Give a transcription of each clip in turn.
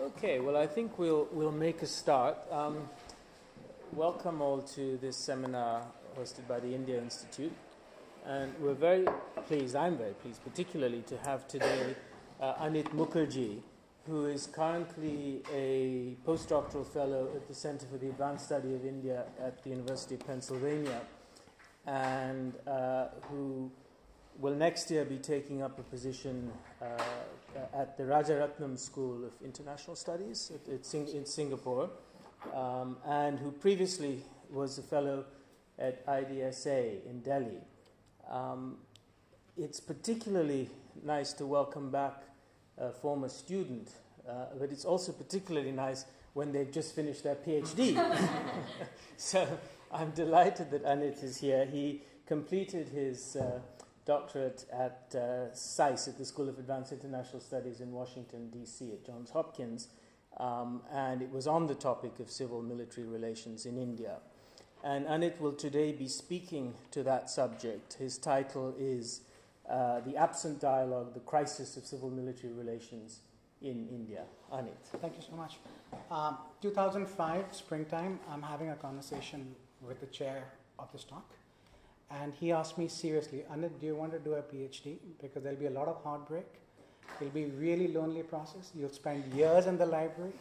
Okay, well, I think we'll make a start. Welcome all to this seminar hosted by the India Institute, and we're very pleased, I'm very pleased particularly, to have today Anit Mukherjee, who is currently a postdoctoral fellow at the Center for the Advanced Study of India at the University of Pennsylvania, and who will next year be taking up a position at the Rajaratnam School of International Studies in Singapore, and who previously was a fellow at IDSA in Delhi. It's particularly nice to welcome back a former student, but it's also particularly nice when they've just finished their PhD. So I'm delighted that Anit is here. He completed his doctorate at SAIS, at the School of Advanced International Studies in Washington, D.C., at Johns Hopkins, and it was on the topic of civil-military relations in India. And Anit will today be speaking to that subject. His title is The Absent Dialogue, The Crisis of Civil-Military Relations in India. Anit. Thank you so much. 2005, springtime, I'm having a conversation with the chair of this talk. And he asked me seriously, Anit, do you want to do a PhD? Because there'll be a lot of heartbreak. It'll be a really lonely process. You'll spend years in the library.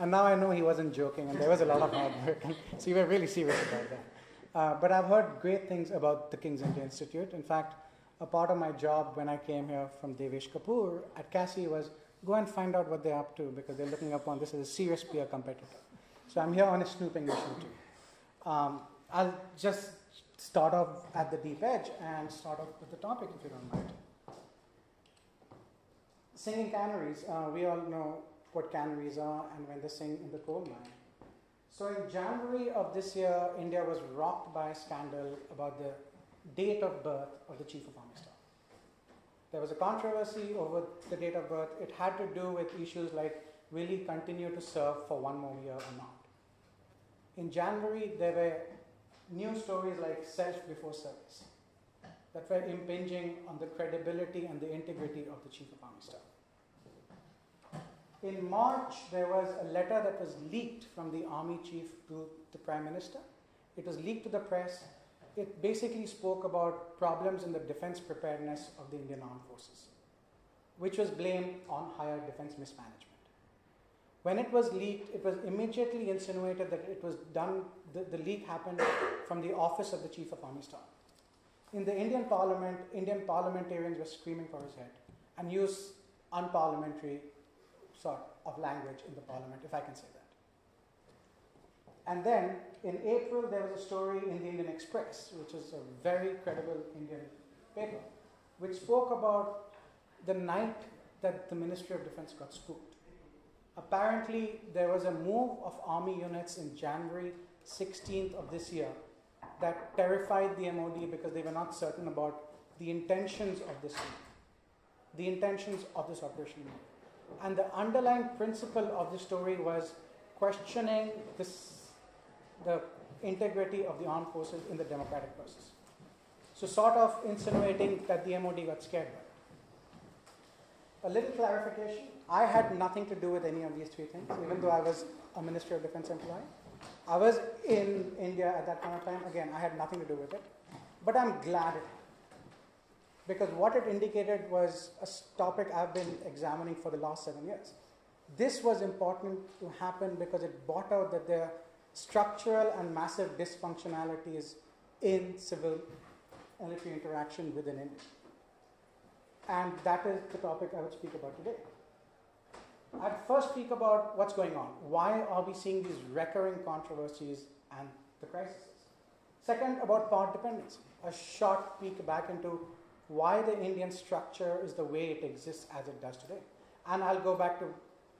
And now I know he wasn't joking, and there was a lot of heartbreak. So you were really serious about that. But I've heard great things about the King's India Institute. In fact, a part of my job when I came here from Devesh Kapoor at CASI was go and find out what they're up to, because they're looking upon this as a serious peer competitor. So I'm here on a snooping mission too. I'll just start off at the deep edge and start off with the topic, if you don't mind. Singing canaries. We all know what canaries are and when they sing in the coal mine. So in January of this year, India was rocked by a scandal about the date of birth of the Chief of Army Staff. There was a controversy over the date of birth. It had to do with issues like, will he continue to serve for one more year or not? In January, there were news stories like self before service that were impinging on the credibility and the integrity of the Chief of Army Staff. In March, there was a letter that was leaked from the Army Chief to the Prime Minister. It was leaked to the press. It basically spoke about problems in the defense preparedness of the Indian Armed Forces, which was blamed on higher defense mismanagement. When it was leaked, it was immediately insinuated that it was done, the leak happened from the office of the Chief of Army Staff. In the Indian Parliament, Indian parliamentarians were screaming for his head and used unparliamentary sort of language in the parliament, if I can say that. And then, in April, there was a story in the Indian Express, which is a very credible Indian paper, which spoke about the night that the Ministry of Defense got spooked. Apparently, there was a move of army units in January 16th of this year that terrified the MOD because they were not certain about the intentions of this move, the intentions of this operation. And the underlying principle of the story was questioning the integrity of the armed forces in the democratic process. So sort of insinuating that the MOD got scared by it. A little clarification, I had nothing to do with any of these three things, even though I was a Ministry of Defense employee. I was in India at that point of time. Again, I had nothing to do with it. But I'm glad it happened, because what it indicated was a topic I've been examining for the last 7 years. This was important to happen because it brought out that there are structural and massive dysfunctionalities in civil military interaction within India. And that is the topic I would speak about today. I'd first speak about what's going on. Why are we seeing these recurring controversies and the crises? Second, about power dependency. A short peek back into why the Indian structure is the way it exists as it does today. And I'll go back to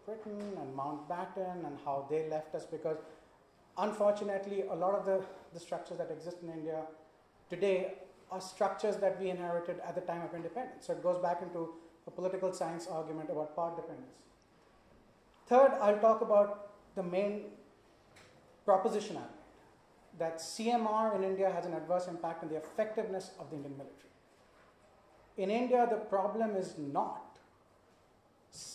Britain and Mountbatten and how they left us, because unfortunately, a lot of the structures that exist in India today are structures that we inherited at the time of independence. So it goes back into a political science argument about power dependence. Third, I'll talk about the main proposition argument, that CMR in India has an adverse impact on the effectiveness of the Indian military. In India, the problem is not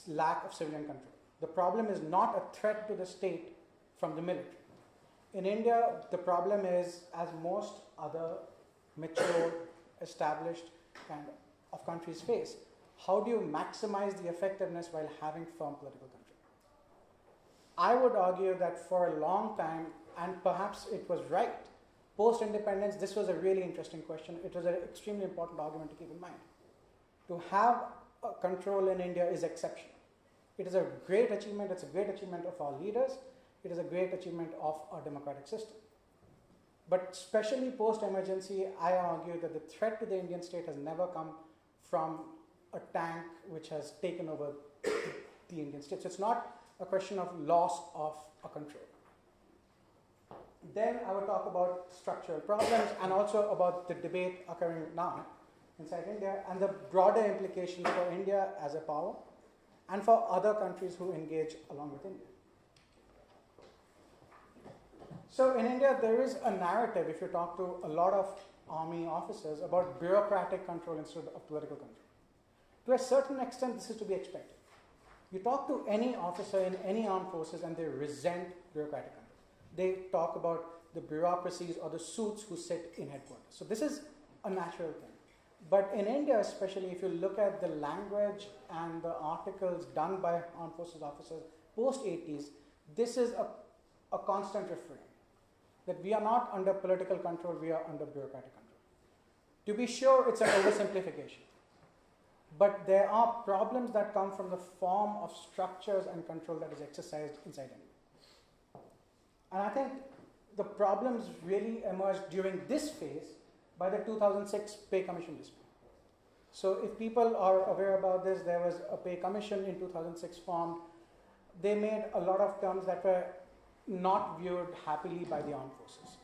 lack of civilian control. The problem is not a threat to the state from the military. In India, the problem is, as most other mature, established kind of countries face, how do you maximize the effectiveness while having firm political control? I would argue that for a long time, and perhaps it was right, post-independence, this was a really interesting question. It was an extremely important argument to keep in mind. To have a control in India is exceptional. It is a great achievement. It's a great achievement of our leaders. It is a great achievement of our democratic system. But especially post-emergency, I argue that the threat to the Indian state has never come from a tank which has taken over the Indian state. So it's not a question of loss of a control. Then I will talk about structural problems and also about the debate occurring now inside India and the broader implications for India as a power and for other countries who engage along with India. So in India, there is a narrative, if you talk to a lot of army officers, about bureaucratic control instead of political control. To a certain extent, this is to be expected. You talk to any officer in any armed forces and they resent bureaucratic control. They talk about the bureaucracies or the suits who sit in headquarters. So this is a natural thing. But in India, especially, if you look at the language and the articles done by armed forces officers post-80s, this is a constant refrain. That we are not under political control, we are under bureaucratic control. To be sure, it's an oversimplification. But there are problems that come from the form of structures and control that is exercised inside India. And I think the problems really emerged during this phase by the 2006 Pay Commission dispute. So if people are aware about this, there was a Pay Commission in 2006 formed. They made a lot of terms that were not viewed happily by the armed forces.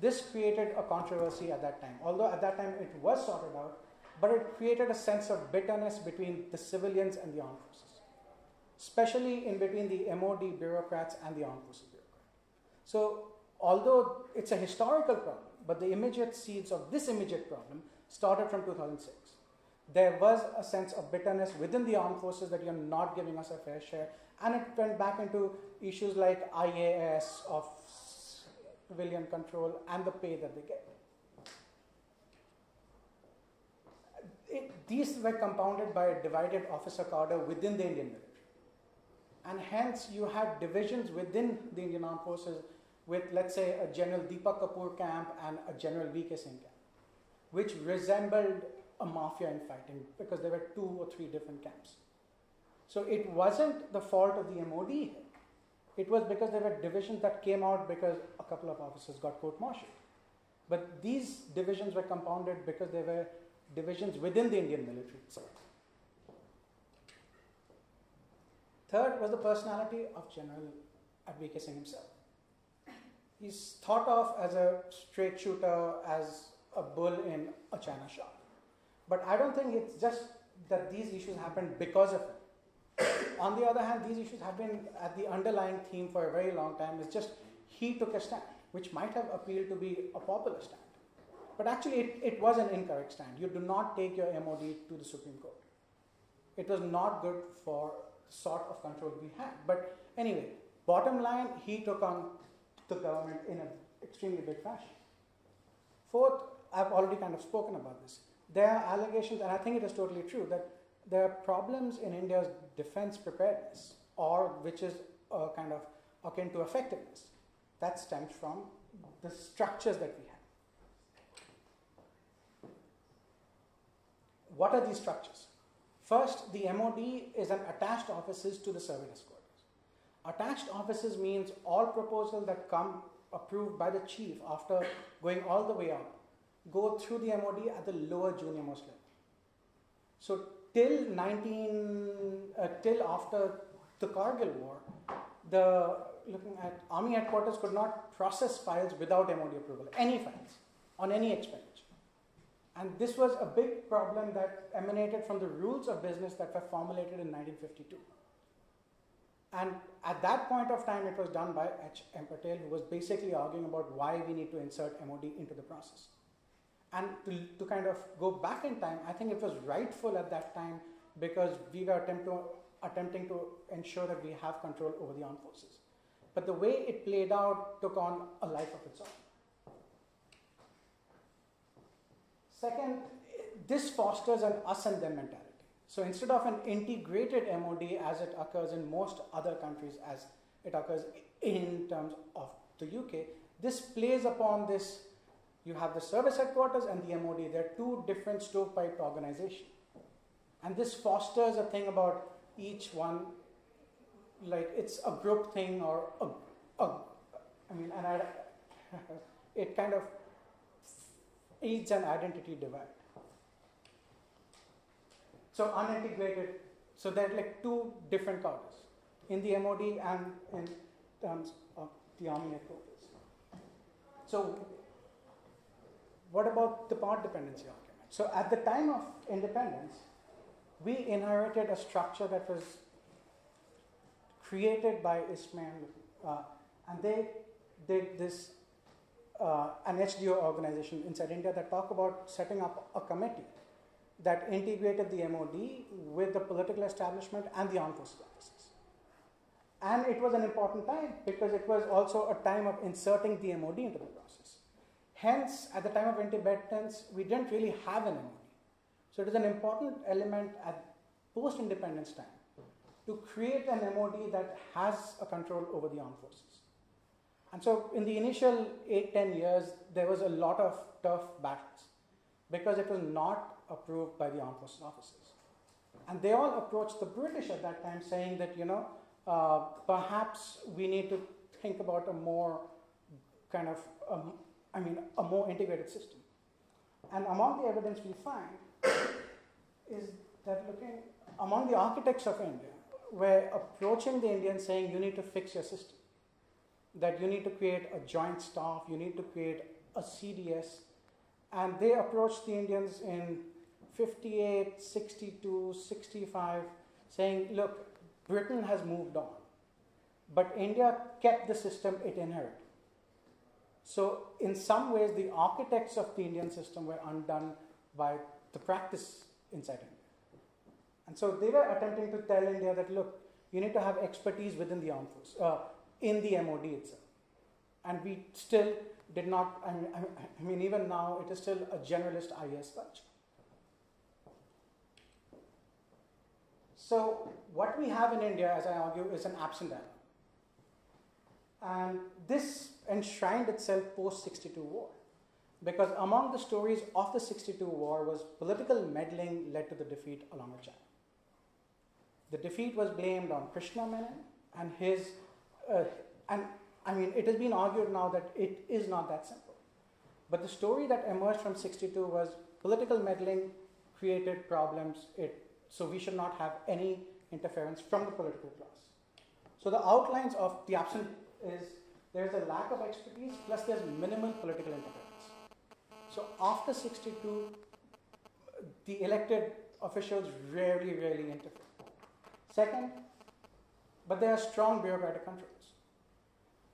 This created a controversy at that time. Although at that time it was sorted out, but it created a sense of bitterness between the civilians and the armed forces, especially in between the MOD bureaucrats and the armed forces bureaucrats. So although it's a historical problem, but the immediate seeds of this immediate problem started from 2006. There was a sense of bitterness within the armed forces that you're not giving us a fair share, and it went back into issues like IAS of civilian control and the pay that they get. These were compounded by a divided officer cadre within the Indian military. And hence you had divisions within the Indian Armed Forces with, let's say, a General Deepak Kapoor camp and a General V.K. Singh camp, which resembled a mafia in fighting because there were 2 or 3 different camps. So it wasn't the fault of the MOD. It was because there were divisions that came out because a couple of officers got court-martialed. But these divisions were compounded because there were divisions within the Indian military itself. Third was the personality of General V.K. Singh himself. He's thought of as a straight shooter, as a bull in a china shop. But I don't think it's just that these issues happened because of him. On the other hand, these issues have been at the underlying theme for a very long time. It's just he took a stand, which might have appealed to be a popular stand. But actually, it was an incorrect stand. You do not take your MOD to the Supreme Court. It was not good for the sort of control we had. But anyway, bottom line, he took on the government in an extremely big fashion. Fourth, I've already kind of spoken about this. There are allegations, and I think it is totally true, that there are problems in India's defense preparedness, or which is kind of akin to effectiveness. That stems from the structures that we have. What are these structures? First, the MOD is an attached offices to the surveillance quarters. Attached offices means all proposals that come approved by the chief after going all the way up go through the MOD at the lower junior most level. So till after the Kargil war, looking at army headquarters could not process files without MOD approval, any files on any expenditure. And this was a big problem that emanated from the rules of business that were formulated in 1952. And at that point of time, it was done by H.M. Patel, who was basically arguing about why we need to insert MOD into the process. And to kind of go back in time, I think it was rightful at that time because we were attempting to ensure that we have control over the armed forces. But the way it played out took on a life of its own. Second, this fosters an us and them mentality. So instead of an integrated MOD as it occurs in most other countries, as it occurs in terms of the UK, this plays upon this. You have the service headquarters and the MOD. They're two different stovepiped organizations. And this fosters a thing about each one, like it's a group thing or it kind of aids an identity divide. So unintegrated, so there are like two different cadres in the MOD and in terms of the army headquarters. So what about the power dependency argument? So at the time of independence, we inherited a structure that was created by Ismail, and they did this, an HDO organization inside India that talked about setting up a committee that integrated the MOD with the political establishment and the armed forces officers. And it was an important time because it was also a time of inserting the MOD into the process. Hence, at the time of independence, we didn't really have an MOD. So it is an important element at post-independence time to create an MOD that has a control over the armed forces. And so in the initial 8-10 years, there was a lot of tough battles because it was not approved by the armed forces officers. And they all approached the British at that time saying that, perhaps we need to think about a more kind of, a more integrated system. And among the evidence we find is that among the architects of India, were approaching the Indians saying, you need to fix your system. That you need to create a joint staff, you need to create a CDS. And they approached the Indians in 58, 62, 65, saying, look, Britain has moved on, but India kept the system it inherited. So in some ways, the architects of the Indian system were undone by the practice inside India. And so they were attempting to tell India that, look, you need to have expertise within the armed force, in the MOD itself. And we still did not, even now, it is still a generalist IAS culture. So what we have in India, as I argue, is an absent dialogue. And this enshrined itself post-62 war. Because among the stories of the 62 war was political meddling led to the defeat along with China. The defeat was blamed on Krishna Menon and his, it has been argued now that it is not that simple. But the story that emerged from 62 was political meddling created problems, so we should not have any interference from the political class. So the outlines of the absent is there's a lack of expertise plus there's minimal political interference. So after 62, the elected officials rarely interfere. Second, but there are strong bureaucratic controls.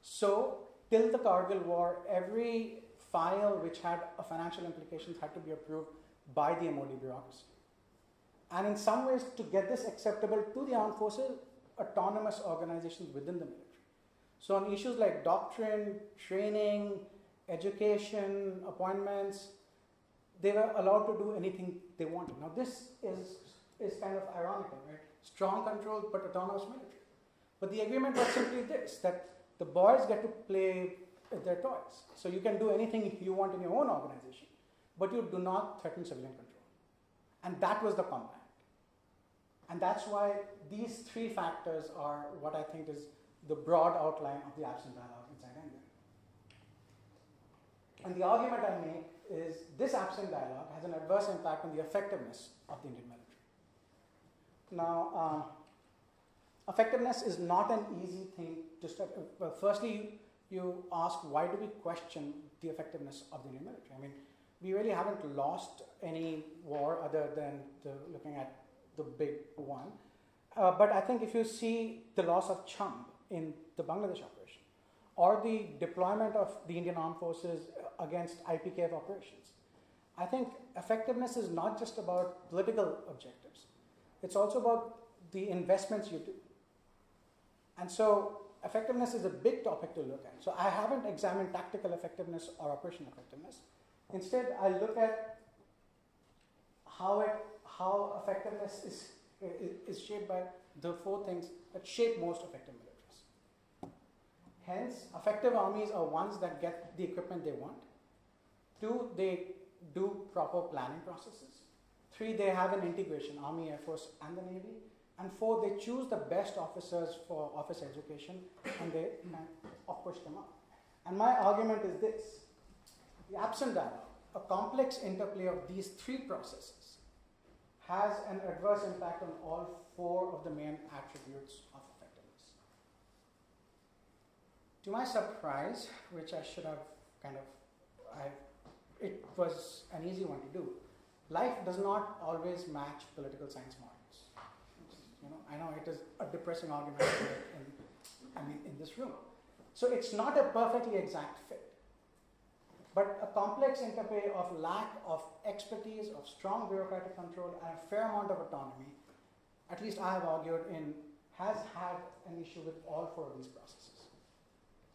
So till the Kargil war, every file which had a financial implications had to be approved by the MOD bureaucracy. And in some ways, to get this acceptable to the armed forces, autonomous organizations within the military. So on issues like doctrine, training, education, appointments, they were allowed to do anything they wanted. Now this is kind of ironical, right? Strong control, but autonomous military. But the agreement was simply this, that the boys get to play with their toys. So you can do anything you want in your own organization, but you do not threaten civilian control. And that was the compact. And that's why these three factors are what I think is the broad outline of the absent dialogue inside India. And the argument I make is this absent dialogue has an adverse impact on the effectiveness of the Indian military. Now, effectiveness is not an easy thing to study. Well, firstly, you ask, why do we question the effectiveness of the Indian military? We really haven't lost any war other than looking at the big one. But I think if you see the loss of Cham in the Bangladesh operation, or the deployment of the Indian armed forces against IPKF operations, I think effectiveness is not just about political objectives. It's also about the investments you do. And so effectiveness is a big topic to look at. So I haven't examined tactical effectiveness or operational effectiveness. Instead, I look at how effectiveness is shaped by the four things that shape most effective militaries. Hence, effective armies are ones that get the equipment they want. 2, they do proper planning processes. 3, they have an integration, Army, Air Force, and the Navy. And 4, they choose the best officers for officer education, and they push them up. And my argument is this. The absent dialogue, a complex interplay of these 3 processes, has an adverse impact on all 4 of the main attributes of effectiveness. To my surprise, which I should have it was an easy one to do. Life does not always match political science models. I know it is a depressing argument in this room. So it's not a perfectly exact fit. But a complex interplay of lack of expertise, of strong bureaucratic control, and a fair amount of autonomy, at least I have argued has had an issue with all 4 of these processes.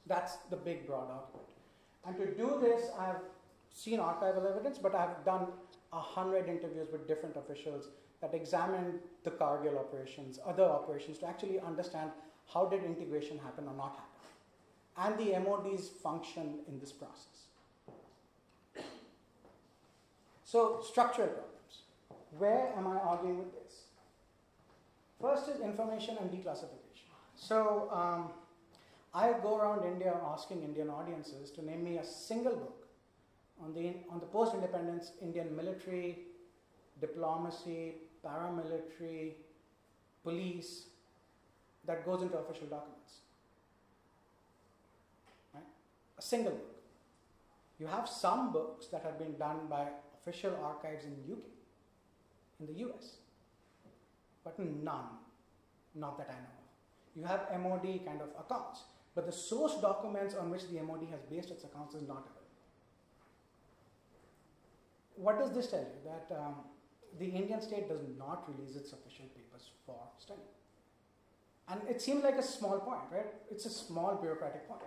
That's the big, broad argument. And to do this, I have seen archival evidence, but I have done 100 interviews with different officials that examined the Kargil operations, other operations, to actually understand how did integration happen or not happen, and the MOD's function in this process. So, structural problems. Where am I arguing with this? First is information and declassification. So, I go around India asking Indian audiences to name me a single book on the post-independence Indian military, diplomacy, paramilitary, police that goes into official documents. Right? A single book. You have some books that have been done by official archives in UK, in the US, but none, not that I know of. You have MOD kind of accounts, but the source documents on which the MOD has based its accounts is not available. What does this tell you? That the Indian state does not release its official papers for study. And it seems like a small point, right? It's a small bureaucratic point.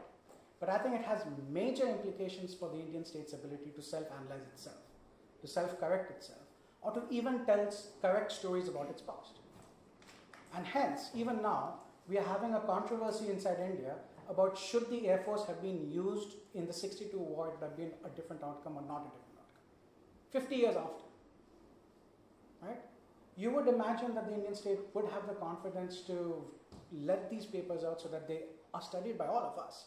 But I think it has major implications for the Indian state's ability to self-analyze itself, to self-correct itself, or to even tell correct stories about its past. And hence, even now, we are having a controversy inside India about should the Air Force have been used in the 62 war, it would have been a different outcome or not a different outcome. 50 years after, right? You would imagine that the Indian state would have the confidence to let these papers out so that they are studied by all of us.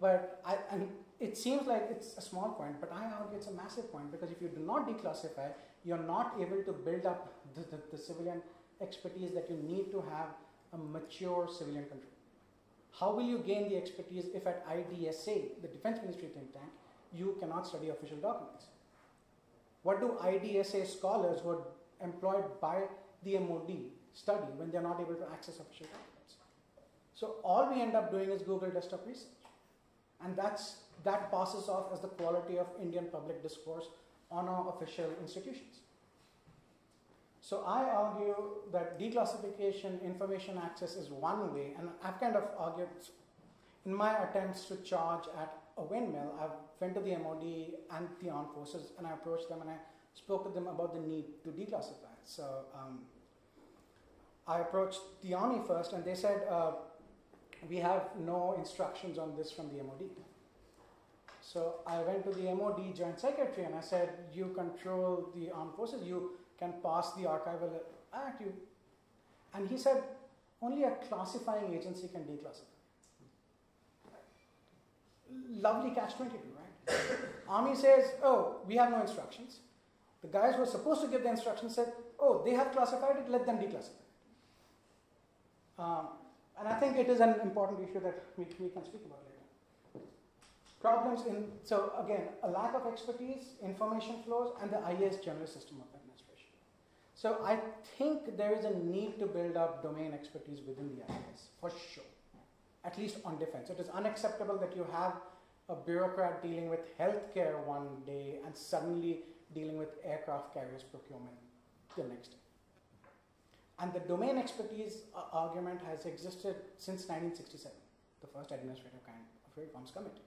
But and it seems like it's a small point, but I argue it's a massive point, because if you do not declassify, you're not able to build up the civilian expertise that you need to have a mature civilian control. How will you gain the expertise if at IDSA, the Defense Ministry think tank, you cannot study official documents? What do IDSA scholars who are employed by the MOD study when they're not able to access official documents? So all we end up doing is Google desktop research. And that passes off as the quality of Indian public discourse on our official institutions. So I argue that declassification, information access is one way, and I've kind of argued in my attempts to charge at a windmill, I went to the MOD and the armed forces, and I approached them and I spoke to them about the need to declassify. So I approached the Army first, and they said, we have no instructions on this from the MOD. So I went to the MOD Joint Secretary and I said, you control the armed forces, you can pass the archival act. And he said, only a classifying agency can declassify. Lovely catch-22, right? Army says, oh, we have no instructions. The guys who are supposed to give the instructions said, oh, they have classified it, let them declassify it. And I think it is an important issue that we can speak about later. Problems so again, a lack of expertise, information flows, and the IAS general system of administration. So I think there is a need to build up domain expertise within the IAS, for sure, at least on defense. It is unacceptable that you have a bureaucrat dealing with healthcare one day and suddenly dealing with aircraft carriers procurement the next day. And the domain expertise argument has existed since 1967, the first administrative kind of reforms committee.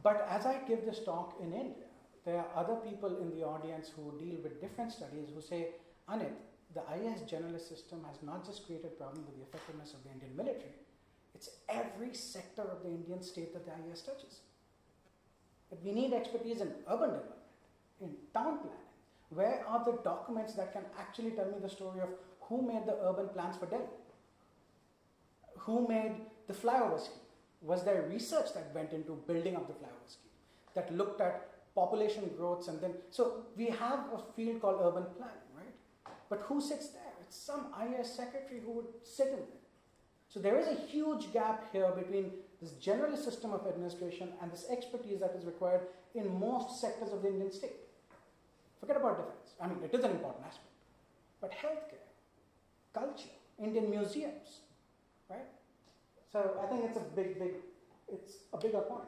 But as I give this talk in India, there are other people in the audience who deal with different studies who say, Anit, the IAS generalist system has not just created problems with the effectiveness of the Indian military, it's every sector of the Indian state that the IAS touches. But we need expertise in urban development, in town planning. Where are the documents that can actually tell me the story of who made the urban plans for Delhi? Who made the flyover scheme? Was there research that went into building up the flyover scheme that looked at population growths and then, so we have a field called urban planning, right? But who sits there? It's some IAS secretary who would sit in there. So there is a huge gap here between this generalist system of administration and this expertise that is required in most sectors of the Indian state. Forget about defense. I mean, it is an important aspect. But healthcare, culture, Indian museums, right? So I think it's a bigger point.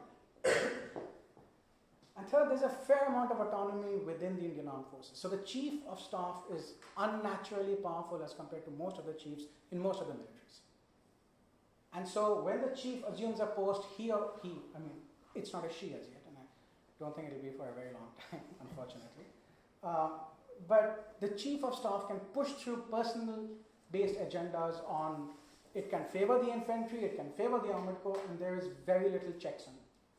And third, there's a fair amount of autonomy within the Indian Armed Forces. So the chief of staff is unnaturally powerful as compared to most of the chiefs in most of the militaries. And so when the chief assumes a post, he, I mean, it's not a she as yet, and I don't think it'll be for a very long time, unfortunately. But the chief of staff can push through personal-based agendas on, it can favor the infantry, it can favor the armored corps, and there is very little checks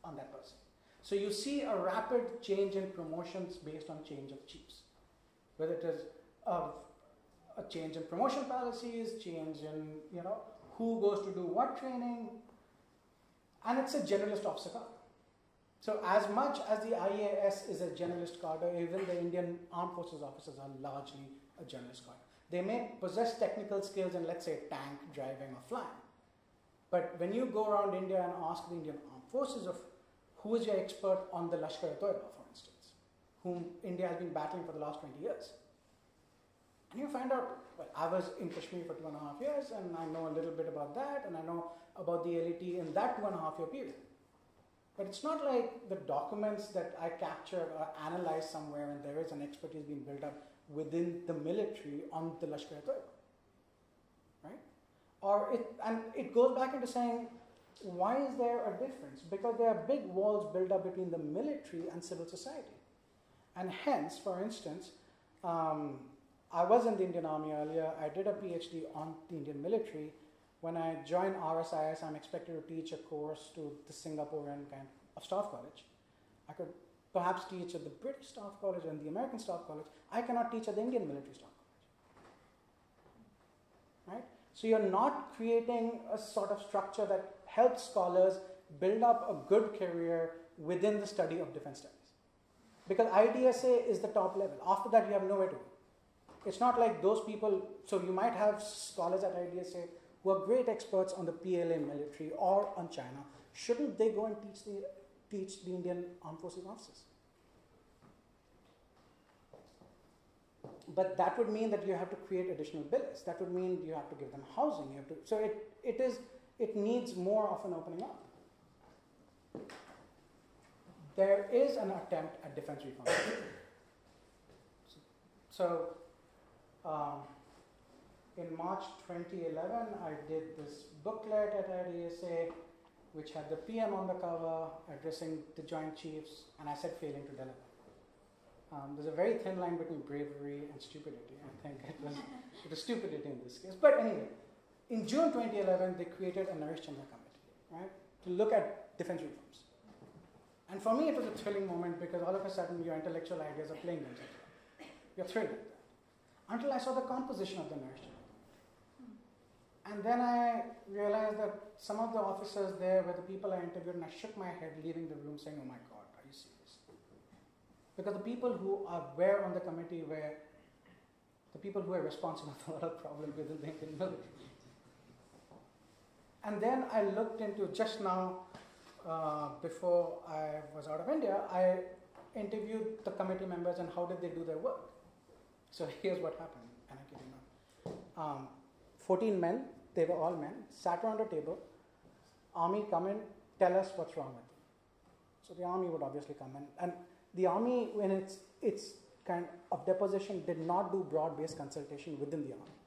on that person. So you see a rapid change in promotions based on change of chiefs. Whether it is a change in promotion policies, change in, who goes to do what training, and it's a generalist officer cadre. So as much as the IAS is a generalist cadre, even the Indian Armed Forces officers are largely a generalist cadre. They may possess technical skills in, let's say, tank driving or flying. But when you go around India and ask the Indian Armed Forces of who is your expert on the Lashkar-e-Toiba, for instance, whom India has been battling for the last 20 years. And you find out, well, I was in Kashmir for 2.5 years, and I know a little bit about that, and I know about the LET in that 2.5 year period. But it's not like the documents that I capture or analyze somewhere and there is an expertise being built up within the military on the Lashkar-e-Toiba, right? And it goes back into saying, why is there a difference? Because there are big walls built up between the military and civil society. And hence, for instance, I was in the Indian Army earlier. I did a PhD on the Indian military. When I joined RSIS, I'm expected to teach a course to the Singaporean kind of staff college. I could perhaps teach at the British Staff College and the American Staff College. I cannot teach at the Indian Military Staff College. Right? So you're not creating a sort of structure that helps scholars build up a good career within the study of defense studies. Because IDSA is the top level. After that, you have nowhere to go. It's not like those people, so you might have scholars at IDSA who are great experts on the PLA military or on China. Shouldn't they go and teach the Indian Armed Forces officers? But that would mean that you have to create additional billets. That would mean you have to give them housing. So it needs more of an opening up. There is an attempt at defense reform. So in March 2011, I did this booklet at IDSA, which had the PM on the cover addressing the Joint Chiefs, and I said failing to deliver. There's a very thin line between bravery and stupidity. I think it was stupidity in this case. But anyway, in June 2011, they created a Naresh Chandra committee, right, to look at defense reforms. And for me, it was a thrilling moment because all of a sudden your intellectual ideas are playing themselves. You're thrilled with that. Until I saw the composition of the Naresh Chandra committee. And then I realized that some of the officers there were the people I interviewed, and I shook my head leaving the room saying, oh my God, are you serious? Because the people who were on the committee were the people who were responsible for a lot of problems within the Indian military. And then I looked into, just now, before I was out of India, I interviewed the committee members and how did they do their work. So here's what happened, and I kid you not. 14 men, they were all men, sat around a table. Army come in, tell us what's wrong with you. So the army would obviously come in. And the army, when it's kind of deposition did not do broad-based consultation within the army.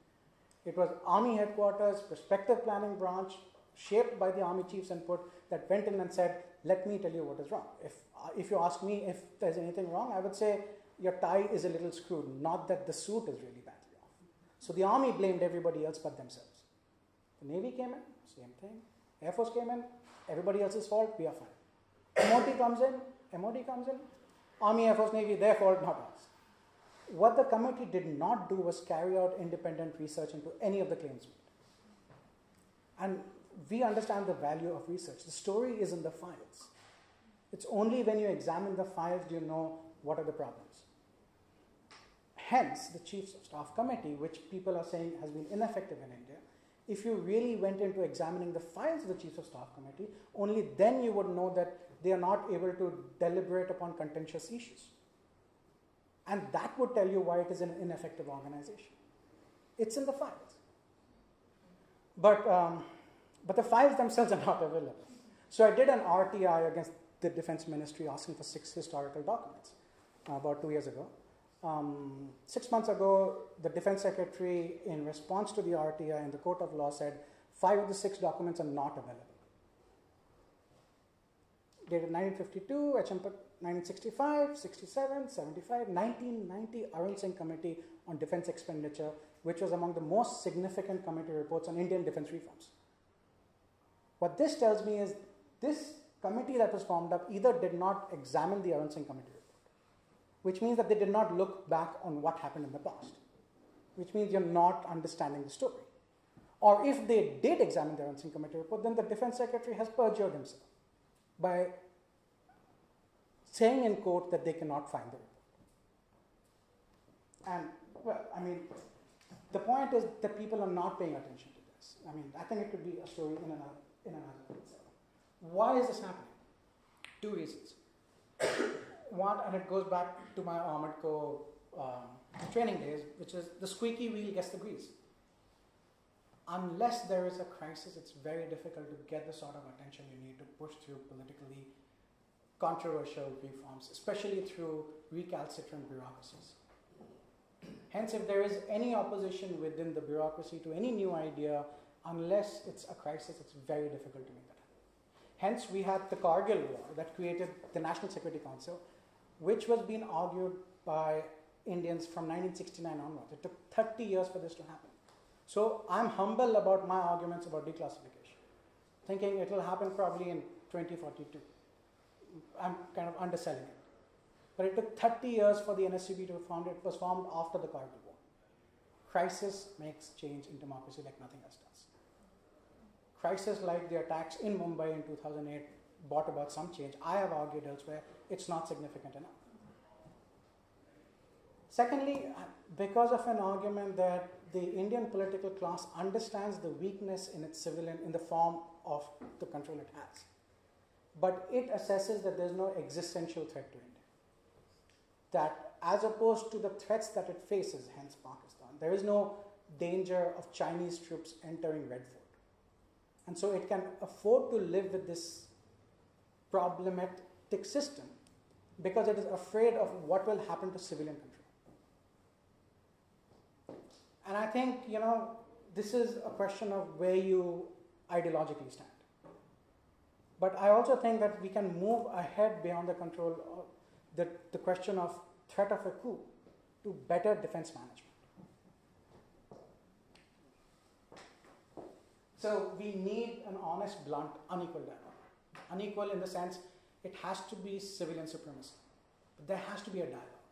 It was army headquarters, prospective planning branch, shaped by the army chief's input, that went in and said, let me tell you what is wrong. If you ask me if there's anything wrong, I would say your tie is a little screwed, not that the suit is really badly off. So the army blamed everybody else but themselves. The Navy came in, same thing. Air Force came in, everybody else's fault, we are fine. MOD comes in, Army, Air Force, Navy, their fault, not ours. What the committee did not do was carry out independent research into any of the claims made. And we understand the value of research. The story is in the files. It's only when you examine the files do you know what are the problems. Hence, the Chiefs of Staff Committee, which people are saying has been ineffective in India, if you really went into examining the files of the Chiefs of Staff Committee, only then you would know that they are not able to deliberate upon contentious issues. And that would tell you why it is an ineffective organization. It's in the files. But the files themselves are not available. So I did an RTI against the Defense Ministry asking for 6 historical documents about 2 years ago. 6 months ago, the Defense Secretary, in response to the RTI in the Court of Law, said 5 of the 6 documents are not available. Dated 1952, HM 1965, 67, 75, 1990 Arun Singh Committee on Defense Expenditure, which was among the most significant committee reports on Indian defense reforms. What this tells me is this committee that was formed up either did not examine the Arun Singh Committee report, which means that they did not look back on what happened in the past, which means you're not understanding the story. Or if they did examine the Arun Singh Committee report, then the Defense Secretary has perjured himself by saying in court that they cannot find the report. And, well, I mean, the point is that people are not paying attention to this. I mean, I think it could be a story in another itself. Why is this happening? 2 reasons. One, and it goes back to my Armored Corps training days, which is the squeaky wheel gets the grease. Unless there is a crisis, it's very difficult to get the sort of attention you need to push through politically controversial reforms, especially through recalcitrant bureaucracies. Hence, if there is any opposition within the bureaucracy to any new idea, unless it's a crisis, it's very difficult to make that happen. Hence, we had the Kargil War that created the National Security Council, which was being argued by Indians from 1969 onwards. It took 30 years for this to happen. So I'm humble about my arguments about declassification, thinking it will happen probably in 2042. I'm kind of underselling it. But it took 30 years for the NSCB to be formed. It was formed after the Kargil War. Crisis makes change in democracy like nothing else does. Crisis like the attacks in Mumbai in 2008 brought about some change. I have argued elsewhere, it's not significant enough. Secondly, because of an argument that the Indian political class understands the weakness in its civilian in the form of the control it has. But it assesses that there's no existential threat to India. That as opposed to the threats that it faces, hence Pakistan, there is no danger of Chinese troops entering Red Fort. And so it can afford to live with this problematic system because it is afraid of what will happen to civilian control. And I think, this is a question of where you ideologically stand. But I also think that we can move ahead beyond the control of the question of threat of a coup to better defense management. So we need an honest, blunt, unequal dialogue. Unequal in the sense it has to be civilian supremacy. But there has to be a dialogue.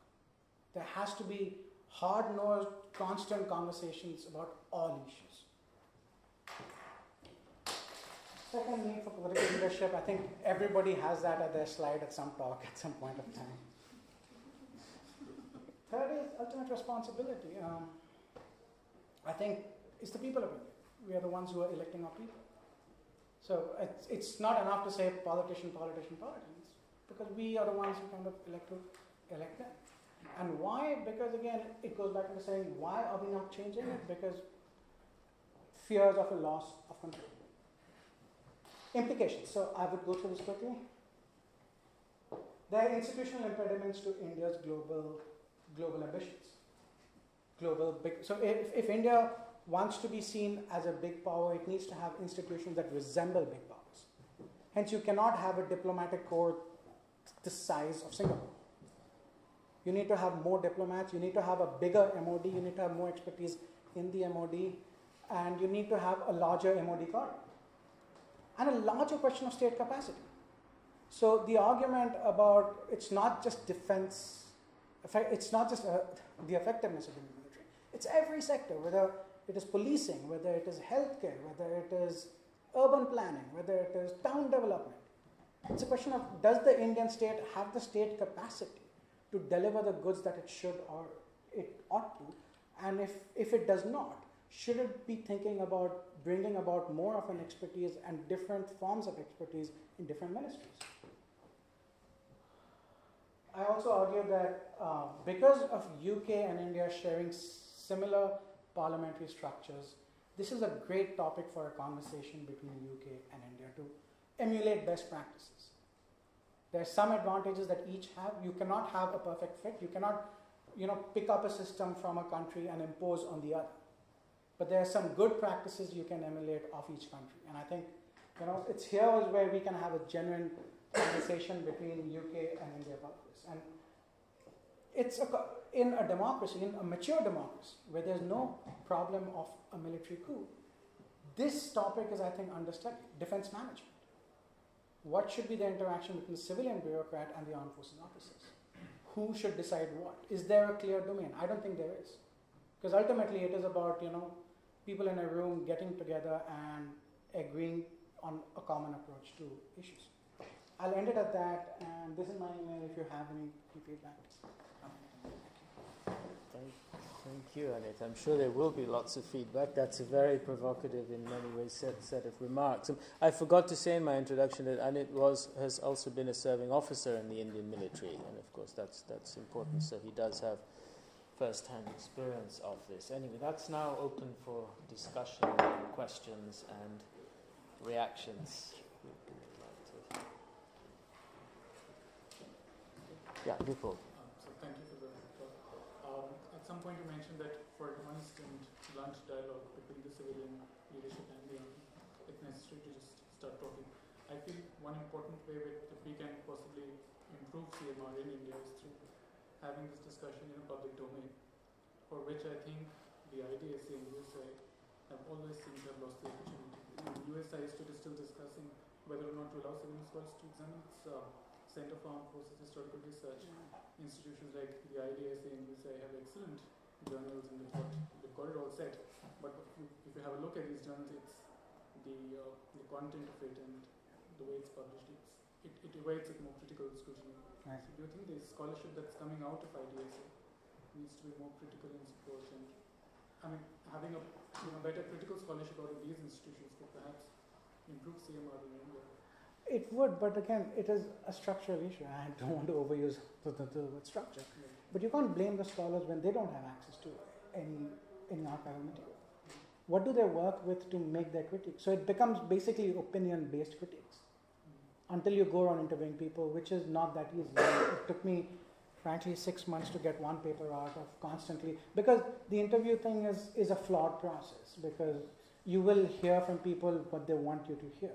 There has to be hard-nosed, constant conversations about all issues. Second need for political leadership, I think everybody has that at their slide at some talk at some point of time. Third is ultimate responsibility. I think it's the people of India. We are the ones who are electing our people. So it's not enough to say politician, because we are the ones who kind of elect them. And why? Because again, it goes back to saying, why are we not changing it? Because fears of a loss of control. Implications. So I would go through this quickly. There are institutional impediments to India's global global ambitions. So if India wants to be seen as a big power, it needs to have institutions that resemble big powers. Hence, you cannot have a diplomatic corps the size of Singapore. You need to have more diplomats, you need to have a bigger MOD, you need to have more expertise in the MOD, and you need to have a larger MOD corps. And a larger question of state capacity. So the argument about it's not just defense, it's not just the effectiveness of the military, it's every sector, whether it is policing, whether it is healthcare, whether it is urban planning, whether it is town development. It's a question of, does the Indian state have the state capacity to deliver the goods that it should or it ought to? And if it does not, should it be thinking about bringing about more of an expertise and different forms of expertise in different ministries? I also argue that because of UK and India sharing similar parliamentary structures, this is a great topic for a conversation between UK and India to emulate best practices. There are some advantages that each have. You cannot have a perfect fit. You cannot, pick up a system from a country and impose on the other. But there are some good practices you can emulate of each country. And I think, it's here where we can have a genuine conversation between UK and India about this. And it's in a democracy, in a mature democracy, where there's no problem of a military coup, this topic is, I think, understudied. Defense management. What should be the interaction between the civilian bureaucrat and the armed forces officers? Who should decide what? Is there a clear domain? I don't think there is. Because ultimately it is about, people in a room getting together and agreeing on a common approach to issues. I'll end it at that, and this is my email if you have any feedback. Thank you, Anit. I'm sure there will be lots of feedback. That's a very provocative, in many ways, set of remarks. I forgot to say in my introduction that Anit has also been a serving officer in the Indian military, and of course that's important. So he does have first-hand experience of this. Anyway, that's now open for discussion, and questions, and reactions. Yeah, Vipul. So thank you for the talk. At some point you mentioned that for one instant blunt dialogue between the civilian leadership and the army, it's necessary to just start talking. I feel one important way that we can possibly improve CMR in India is through having this discussion in a public domain, for which I think the IDSA and USA have always seemed to have lost the opportunity. In the US, I used to be still discussing whether or not to allow civilian scholars to examine its Center for Armed Forces Historical Research. Institutions like the IDSA and USA have excellent journals, and they've got it all set. But if you have a look at these journals, it's the content of it and the way it's published, it awaits a more critical scrutiny. Right. So do you think the scholarship that's coming out of IDSA needs to be more critical in its approach? And having a better critical scholarship out of these institutions could perhaps improve CMR in India. It would, but again, it is a structural issue. I don't want to overuse the word structure. Yeah. But you can't blame the scholars when they don't have access to any archival material. What do they work with to make their critiques? So it becomes basically opinion-based critiques until you go around interviewing people, which is not that easy. It took me, frankly, 6 months to get one paper out of constantly, because the interview thing is a flawed process, because you will hear from people what they want you to hear.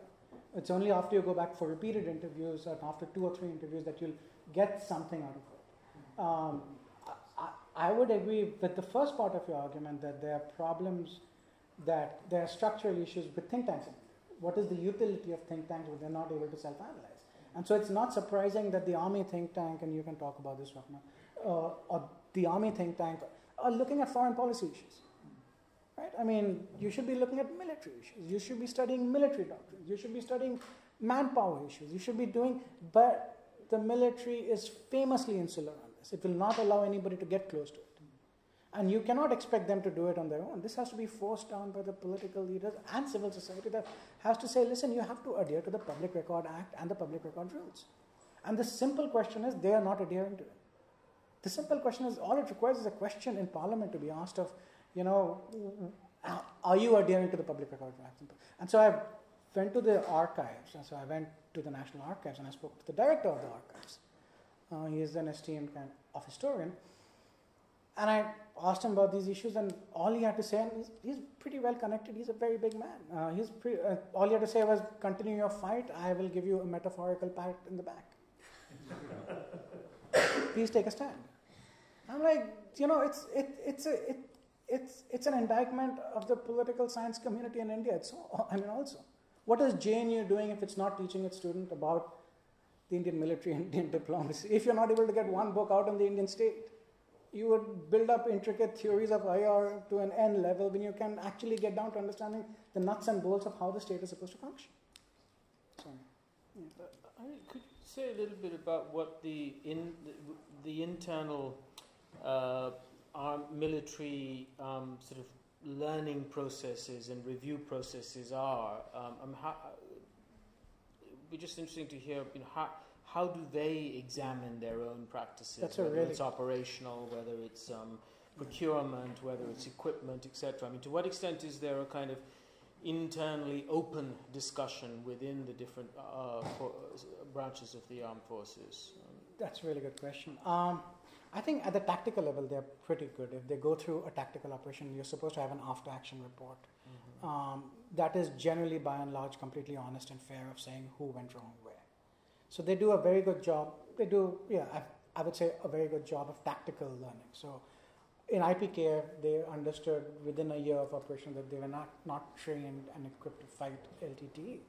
It's only after you go back for repeated interviews or after 2 or 3 interviews that you'll get something out of it. I would agree with the first part of your argument that there are problems, that there are structural issues with think tanks. What is the utility of think tanks when they're not able to self-analyze? And so it's not surprising that the Army think tank, and you can talk about this, Rahman, or the Army think tank are looking at foreign policy issues. Right? I mean, you should be looking at military issues. You should be studying military doctrine. You should be studying manpower issues. You should be doing, but the military is famously insular on this. It will not allow anybody to get close to it. And you cannot expect them to do it on their own. This has to be forced down by the political leaders and civil society that has to say, listen, you have to adhere to the Public Record Act and the Public Record rules. And the simple question is, they are not adhering to it. The simple question is, all it requires is a question in Parliament to be asked of, are you adhering to the Public Record Act? And so I went to the archives, and so I went to the National Archives, and I spoke to the director of the archives. He is an esteemed kind of historian. And I asked him about these issues, and all he had to say, and he's pretty well connected, he's a very big man. All he had to say was, continue your fight, I will give you a metaphorical pat in the back. Please take a stand. I'm like, it's an indictment of the political science community in India. Also, what is JNU doing if it's not teaching its student about the Indian military and Indian diplomacy? If you're not able to get one book out on the Indian state, you would build up intricate theories of IR to an N level when you can actually get down to understanding the nuts and bolts of how the state is supposed to function. So, yeah. Could you say a little bit about what the internal military sort of learning processes and review processes are? It'd be just interesting to hear how do they examine their own practices, whether it's operational, whether it's procurement, whether it's equipment, etc. I mean, to what extent is there a kind of internally open discussion within the different branches of the armed forces? That's a really good question. I think at the tactical level, they're pretty good. If they go through a tactical operation, you're supposed to have an after-action report. Mm-hmm. That is generally, by and large, completely honest and fair of saying who went wrong where. So they do a very good job. I would say a very good job of tactical learning. So in IPKF, they understood within a year of operation that they were not trained and equipped to fight LTTE.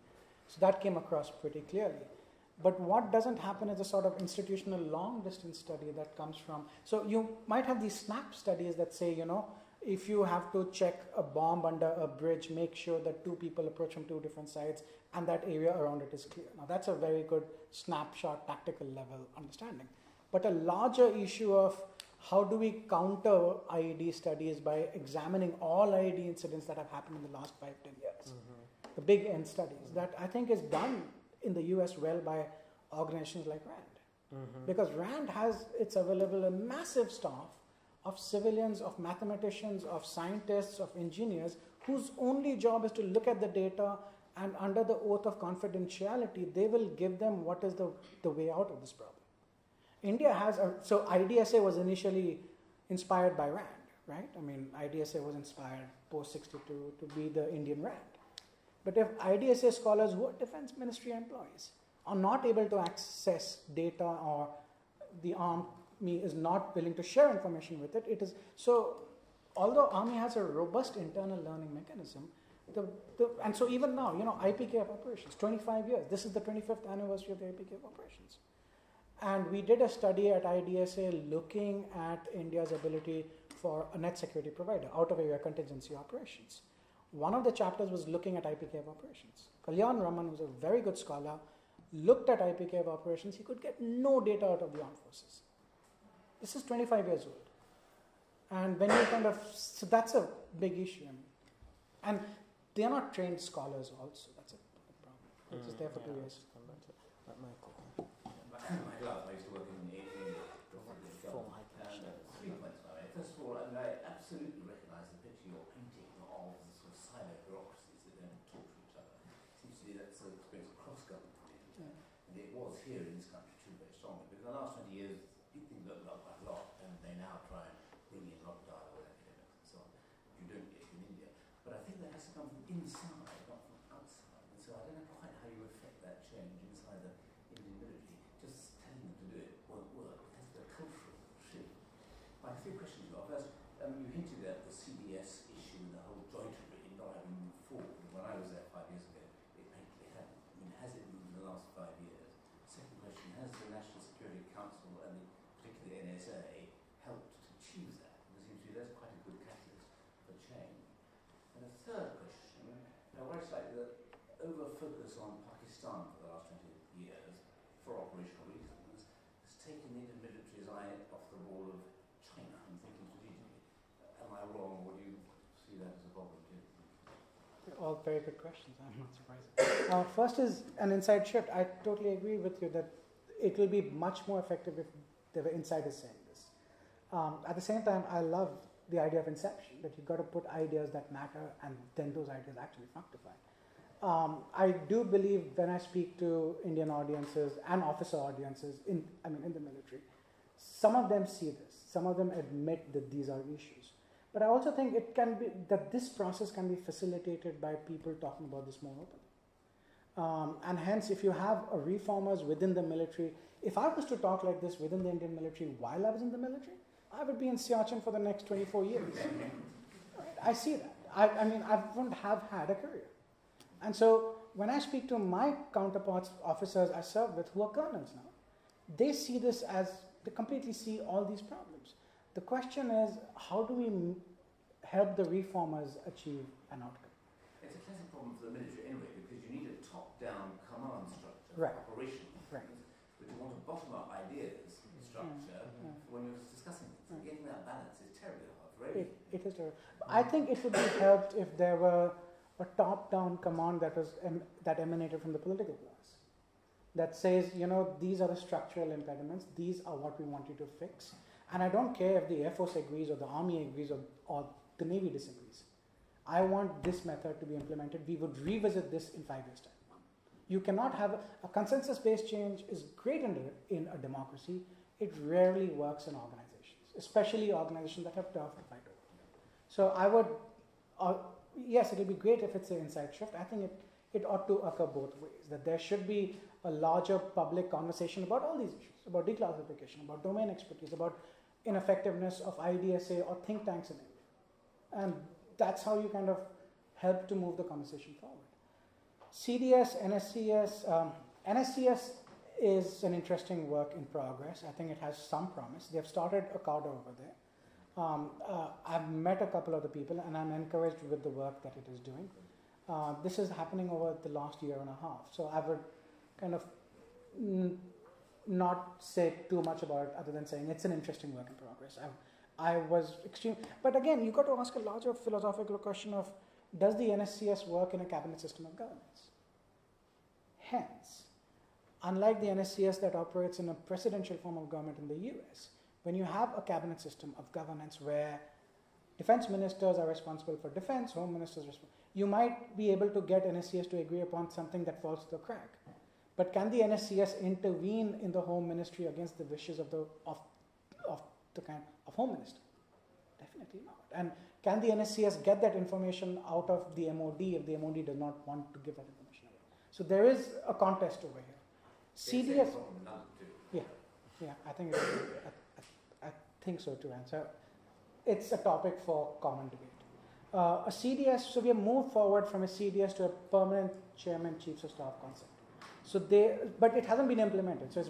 So that came across pretty clearly. But what doesn't happen is a sort of institutional long-distance study that comes from... So you might have these SNAP studies that say, if you have to check a bomb under a bridge, make sure that two people approach from two different sides and that area around it is clear. Now that's a very good snapshot, tactical level understanding. But a larger issue of how do we counter IED studies by examining all IED incidents that have happened in the last 5-10 years. Mm-hmm. The big N studies that I think is done in the US well by organizations like RAND. Mm-hmm. Because RAND has, it's available a massive staff of civilians, of mathematicians, of scientists, of engineers, whose only job is to look at the data, and under the oath of confidentiality, they will give them what is the way out of this problem. India has, so IDSA was initially inspired by RAND, right? I mean, IDSA was inspired post-62 to be the Indian RAND. But if IDSA scholars who are defense ministry employees are not able to access data, or the army is not willing to share information with it, it is, so although army has a robust internal learning mechanism, and so even now, IPKF operations, 25 years, this is the 25th anniversary of the IPKF operations. And we did a study at IDSA looking at India's ability for a net security provider, out-of-area contingency operations. One of the chapters was looking at IPKF operations. Kalyan Raman was a very good scholar, looked at IPKF operations, he could get no data out of the armed forces. This is 25 years old. And when you so that's a big issue. And they are not trained scholars also, that's a problem. It's just there for 2 years. Myself, I used to work in the 3 points by the way. First of all, I absolutely recognise the picture you're painting of the sort of silo bureaucracies that don't talk to each other. It seems to be that sort of experience across government. Yeah. And it was here in this country too very strongly. But in the last 20 years, things have opened up quite a lot, and they now try and bring in a lot of dialogue with academics and so on. You don't get in India. But I think that has to come from inside, not from outside. And so I don't know quite how you affect that change inside the Indian military. Just telling them to do it won't work. It has to be a cultural shift. My 3 questions are, first, you hinted at the CDS issue and the whole jointery in not having moved forward. When I was there 5 years ago, it painfully hadn't. I mean, has it moved in the last 5 years? Second question, has the National Security Council and particularly the NSA helped to achieve that? Because it seems to me that's quite a good catalyst for change. And the third question, I worry slightly that over-focus on Pakistan for the last 20 years, for operational reasons, has taken the Indian military's eye off the ball of China and thinking strategically. Am I wrong, or do you see that as a problem too? All very good questions, I'm not surprised. First is an inside shift. I totally agree with you that it will be much more effective if there were insiders saying this. At the same time, I love the idea of inception, that you've got to put ideas that matter and then those ideas actually fructify. I do believe when I speak to Indian audiences and officer audiences in the military, some of them see this. Some of them admit that these are issues. But I also think it can be that this process can be facilitated by people talking about this more openly. And hence, if you have reformers within the military, if I was to talk like this within the Indian military while I was in the military, I would be in Siachen for the next 24 years. I see that. I mean, I wouldn't have had a career. And so when I speak to my counterparts, officers I serve with who are colonels now, they see this as, they completely see all these problems. The question is, how do we help the reformers achieve an outcome? It's a classic problem for the military anyway, because you need a top-down command structure, Right. operation. Right. But you want a bottom-up ideas structure when you're discussing it. So getting that balance is terribly hard for everyone. It is terrible. I think it would be helped if there were a top-down command that was that emanated from the political class, that says, you know, these are the structural impediments, these are what we want you to fix, and I don't care if the Air Force agrees or the Army agrees or the Navy disagrees. I want this method to be implemented. We would revisit this in 5 years' time. You cannot have a consensus-based change is great in a democracy. It rarely works in organizations, especially organizations that have turf to fight over. So I would, yes, it will be great if it's an inside shift. I think it ought to occur both ways, that there should be a larger public conversation about all these issues, about declassification, about domain expertise, about ineffectiveness of IDSA or think tanks in India. And that's how you kind of help to move the conversation forward. CDS, NSCS, NSCS is an interesting work in progress. I think it has some promise. They've started a cadre over there. I've met a couple of the people and I'm encouraged with the work that it is doing. This is happening over the last year and a half. So I would kind of not say too much about it other than saying it's an interesting work in progress. I was extreme, but again, you got to ask a larger philosophical question of, does the NSCS work in a cabinet system of governance? Hence, unlike the NSCS that operates in a presidential form of government in the US, when you have a cabinet system of governance where defense ministers are responsible for defense, home ministers you might be able to get NSCS to agree upon something that falls through the crack. But can the NSCS intervene in the home ministry against the wishes of the home minister? Definitely not. And can the NSCS get that information out of the MOD if the MOD does not want to give that information away? So there is a contest over here. CDS. Yeah, I think I think so too. And so it's a topic for common debate. A CDS. So we have moved forward from a CDS to a permanent chairman, chiefs of staff concept. So but it hasn't been implemented. So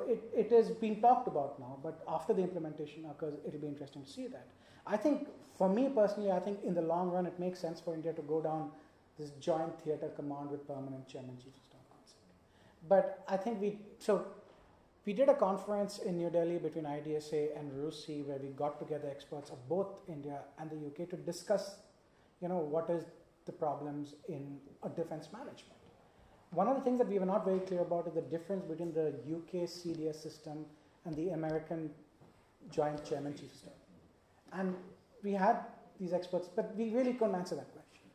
it is being talked about now, but after the implementation occurs, it'll be interesting to see that. I think, for me personally, I think in the long run, it makes sense for India to go down this joint theatre command with permanent chairman, chief of staff concept. But I think we did a conference in New Delhi between IDSA and RUSI where we got together experts of both India and the UK to discuss, what is the problems in a defense management. One of the things that we were not very clear about is the difference between the UK CDS system and the American Joint Chairman Chief of Staff. And we had these experts, but we really couldn't answer that question.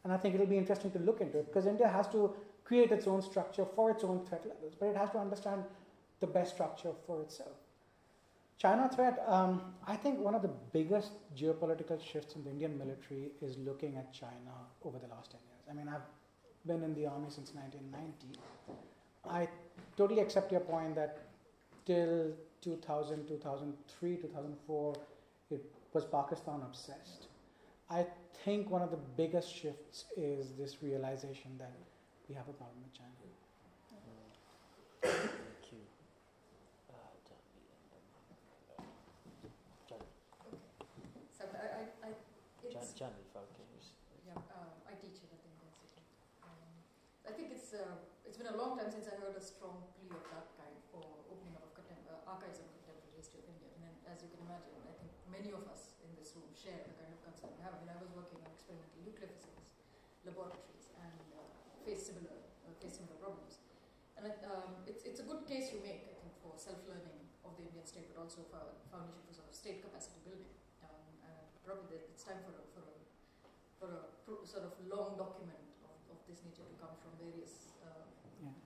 And I think it'll be interesting to look into it because India has to create its own structure for its own threat levels, but it has to understand the best structure for itself. China threat, I think one of the biggest geopolitical shifts in the Indian military is looking at China over the last 10 years. I mean, I've been in the army since 1990. I totally accept your point that till 2000, 2003, 2004, it was Pakistan obsessed. I think one of the biggest shifts is this realization that we have a problem with China. Thank you. So I teach at the university. I think it's been a long time since I heard a strong plea of that kind for opening up of archives of contemporary history of India. And as you can imagine, I think many of us in this room share the kind of concern we have. I mean, I was working on experimental nuclear physics laboratories and faced similar problems. And it's a good case you make, I think, for self-learning of the Indian state, but also for a foundation for sort of state capacity building. Probably it's time for a sort of long document of this nature to come from various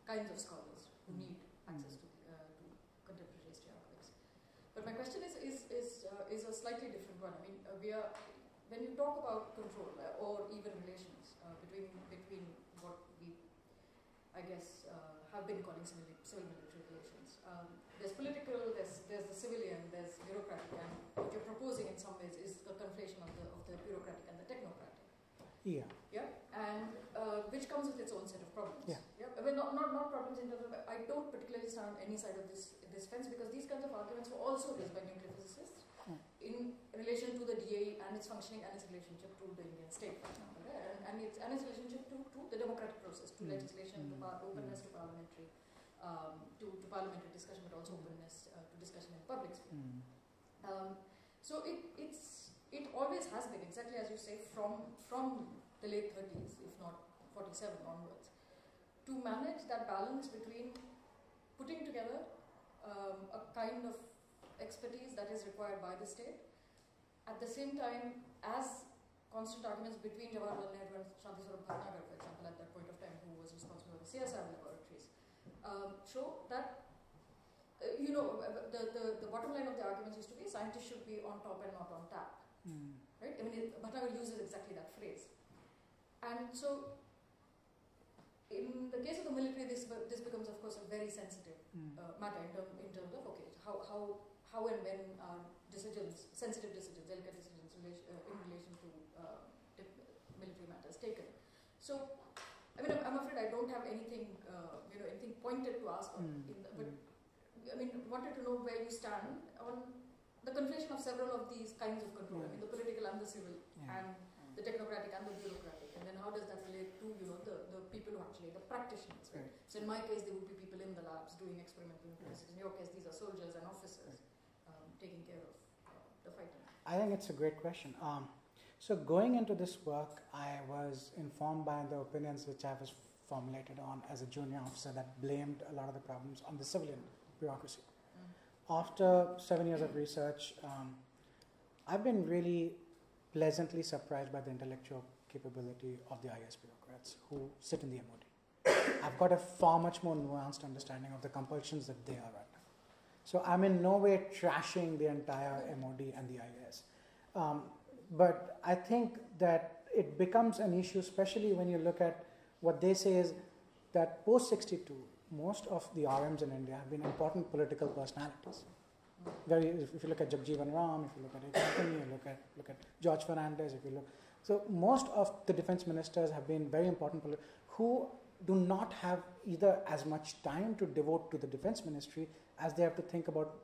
kinds of scholars who need access to contemporary history archives. But my question is a slightly different one. I mean, when you talk about control or even relations between what we, I guess, have been calling civil-military relations. There's political, there's the civilian, there's bureaucratic, and what you're proposing in some ways is the conflation of the bureaucratic and the technocratic. Yeah. Yeah, and which comes with its own set of problems. Yeah. Yeah. I mean, not problems in terms of. I don't particularly stand on any side of this fence because these kinds of arguments were also raised by nuclear physicists in relation to the DAE and its functioning and its relationship to the Indian state, for example, and its relationship to the democratic process, to legislation, to openness to parliamentary, to parliamentary discussion, but also openness to discussion in public sphere. So it always has been, exactly as you say, from the late 30s, if not 47 onwards, to manage that balance between putting together a kind of expertise that is required by the state, at the same time as constant arguments between Jawaharlal Nehru and Shanti Swarup Bhatnagar, for example, at that point of time, who was responsible for the CSI laboratories, show that the bottom line of the arguments used to be scientists should be on top and not on tap. Right? I mean, Bhatnagar uses exactly that phrase. And so, in the case of the military, this becomes, of course, a very sensitive matter in terms of, okay, how and when sensitive decisions, delicate decisions in relation to military matters taken. So, I mean, I'm afraid I don't have anything, anything pointed to ask on, but I mean, wanted to know where you stand on the conflation of several of these kinds of control. I mean, the political and the civil, and the technocratic and the bureaucratic, and then how does that relate to the people who actually, the practitioners, right? So in my case, there would be people in the labs doing experimental processes. In your case, these are soldiers and officers taking care of the fighting. I think it's a great question. So going into this work, I was informed by the opinions which I was formulated on as a junior officer that blamed a lot of the problems on the civilian bureaucracy. After 7 years of research, I've been really pleasantly surprised by the intellectual capability of the IS bureaucrats who sit in the MOD. I've got a far much more nuanced understanding of the compulsions that they are under. So I'm in no way trashing the entire MOD and the IS. But I think that it becomes an issue, especially when you look at what they say is that post-62, most of the RMs in India have been important political personalities. If you look at Jagjeevan Ram, if you look at Anthony, you look at George Fernandez, so most of the defense ministers have been very important who do not have either as much time to devote to the defense ministry as they have to think about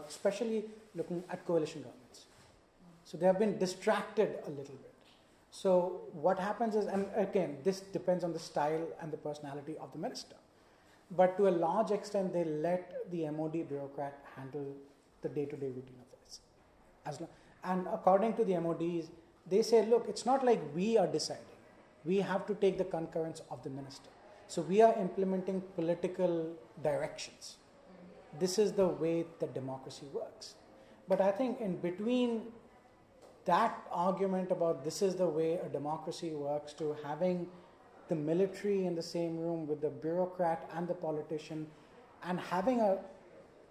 especially looking at coalition governments. So they have been distracted a little bit. So what happens is, and again, this depends on the style and the personality of the minister. But to a large extent, they let the MOD bureaucrat handle the day-to-day routine of this. And according to the MODs, they say, look, it's not like we are deciding. We have to take the concurrence of the minister. So we are implementing political directions. This is the way that democracy works. But I think in between that argument about this is the way a democracy works to having the military in the same room with the bureaucrat and the politician and having a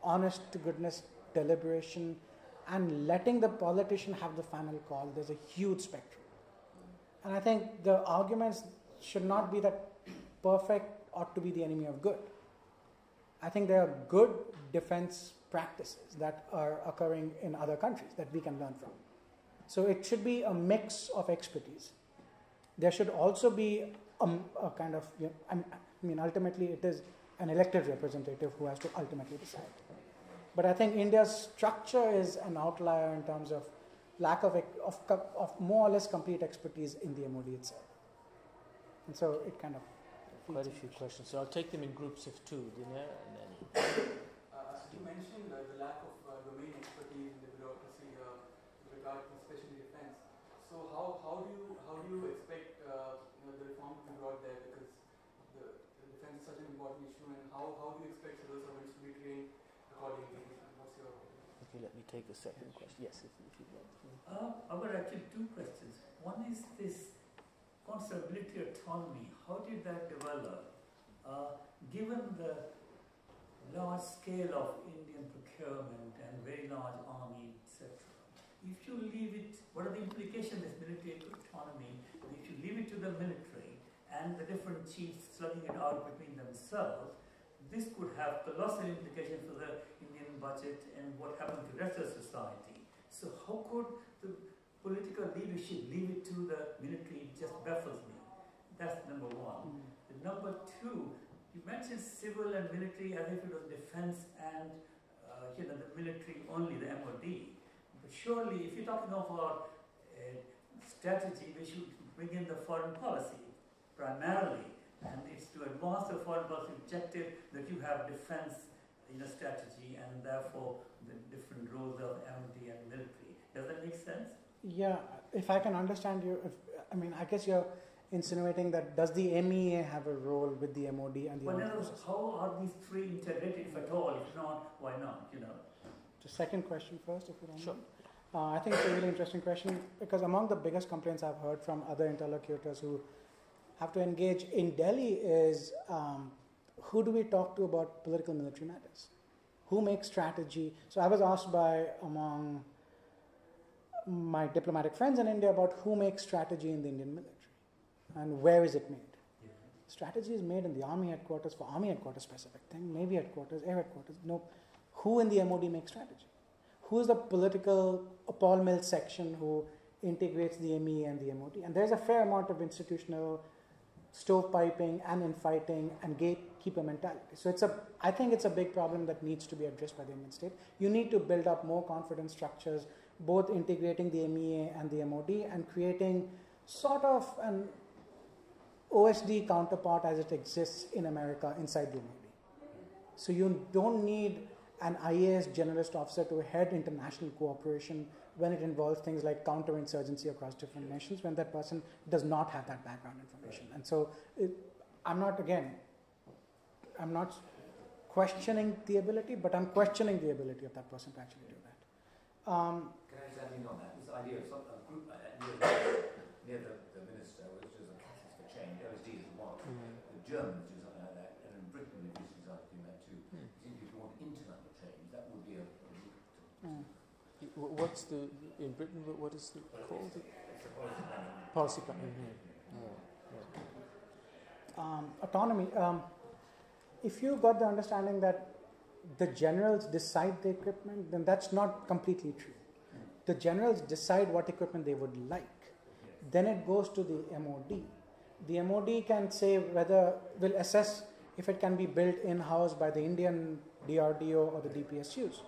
honest to goodness deliberation and letting the politician have the final call, there's a huge spectrum. And I think the arguments should not be that perfect ought to be the enemy of good. I think there are good defense practices that are occurring in other countries that we can learn from. So it should be a mix of expertise. There should also be a kind of, I mean, ultimately it is an elected representative who has to ultimately decide. But I think India's structure is an outlier in terms of lack of more or less complete expertise in the MOD itself. And so it kind of... Quite a few questions. So I'll take them in groups of two, Dinesh, and then... You mentioned the lack of domain expertise in the bureaucracy with regard to especially defense. So how do you expect the reform to be brought there, because the defense is such an important issue, and how do you expect civil servants to be trained accordingly? What's your opinion? Okay, let me take the second question. Yes, if you'd like to. I've got actually two questions. One is this concept of military autonomy. How did that develop? Given the large scale of Indian procurement and very large army, etc. If you leave it, what are the implications of this military autonomy? If you leave it to the military and the different chiefs slugging it out between themselves, this could have colossal implications for the Indian budget and what happens to the rest of society. So how could the political leadership leave it to the military? It just baffles me. That's number one. Number two, you mentioned civil and military as if it was defense and the military only, the MOD. But surely, if you're talking about strategy, we should bring in the foreign policy primarily, and it's to advance the foreign policy objective that you have defense strategy and therefore the different roles of MOD and military. Does that make sense? Yeah, if I can understand you, I guess you're insinuating that does the MEA have a role with the MOD and the armed forces? How are these three integrated, if at all? If not, why not? The second question first, if you don't Sure. mind. I think it's a really interesting question because among the biggest complaints I've heard from other interlocutors who have to engage in Delhi is who do we talk to about political military matters? Who makes strategy? So I was asked by among my diplomatic friends in India about who makes strategy in the Indian military and where is it made. Yeah. Strategy is made in the army headquarters for army headquarters specific thing, Navy headquarters, air headquarters. No, who in the MOD makes strategy? Who is the political Paul Mills section who integrates the MEA and the MOD? And there's a fair amount of institutional stovepiping and infighting and gatekeeper mentality. So I think it's a big problem that needs to be addressed by the Indian state. You need to build up more confidence structures, both integrating the MEA and the MOD and creating sort of an OSD counterpart as it exists in America inside the MOD. So you don't need an IAS generalist officer to head international cooperation when it involves things like counterinsurgency across different nations, when that person does not have that background information. And so I'm not questioning the ability, but I'm questioning the ability of that person to actually do that. Can I just add in on that? This idea of a group near the minister, which is a Catalyst for Change, OSD is one. The Germans do something like that, and in Britain we've recently started doing that too. I think if you want internal change, that would be a route to What's in Britain, what is it called? It's a policy planning. Policy planning. Autonomy. If you got the understanding that the generals decide the equipment, then that's not completely true. The generals decide what equipment they would like. Then it goes to the MOD. The MOD can say will assess if it can be built in-house by the Indian DRDO or the DPSUs.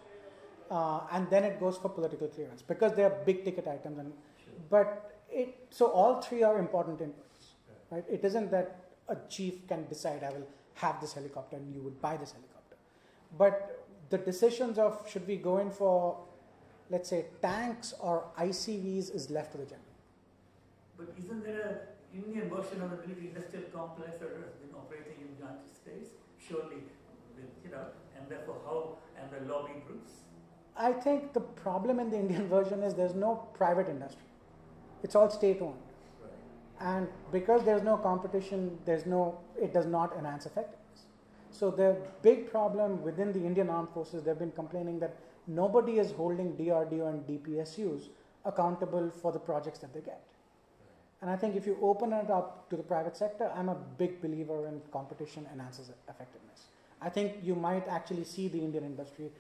And then it goes for political clearance because they are big ticket items. So all three are important inputs, right? It isn't that a chief can decide I will have this helicopter and you would buy this helicopter. But the decisions of should we go in for, let's say, tanks or ICVs is left to the general. But isn't there an Indian version of the military industrial complex that has been operating in the United States? Surely, and therefore and the lobby groups? I think the problem in the Indian version is there's no private industry. It's all state-owned. Right. And because there's no competition, it does not enhance effectiveness. So the big problem within the Indian Armed Forces, they've been complaining that nobody is holding DRDO and DPSUs accountable for the projects that they get. And I think if you open it up to the private sector, I'm a big believer in competition enhances effectiveness. I think you might actually see the Indian industry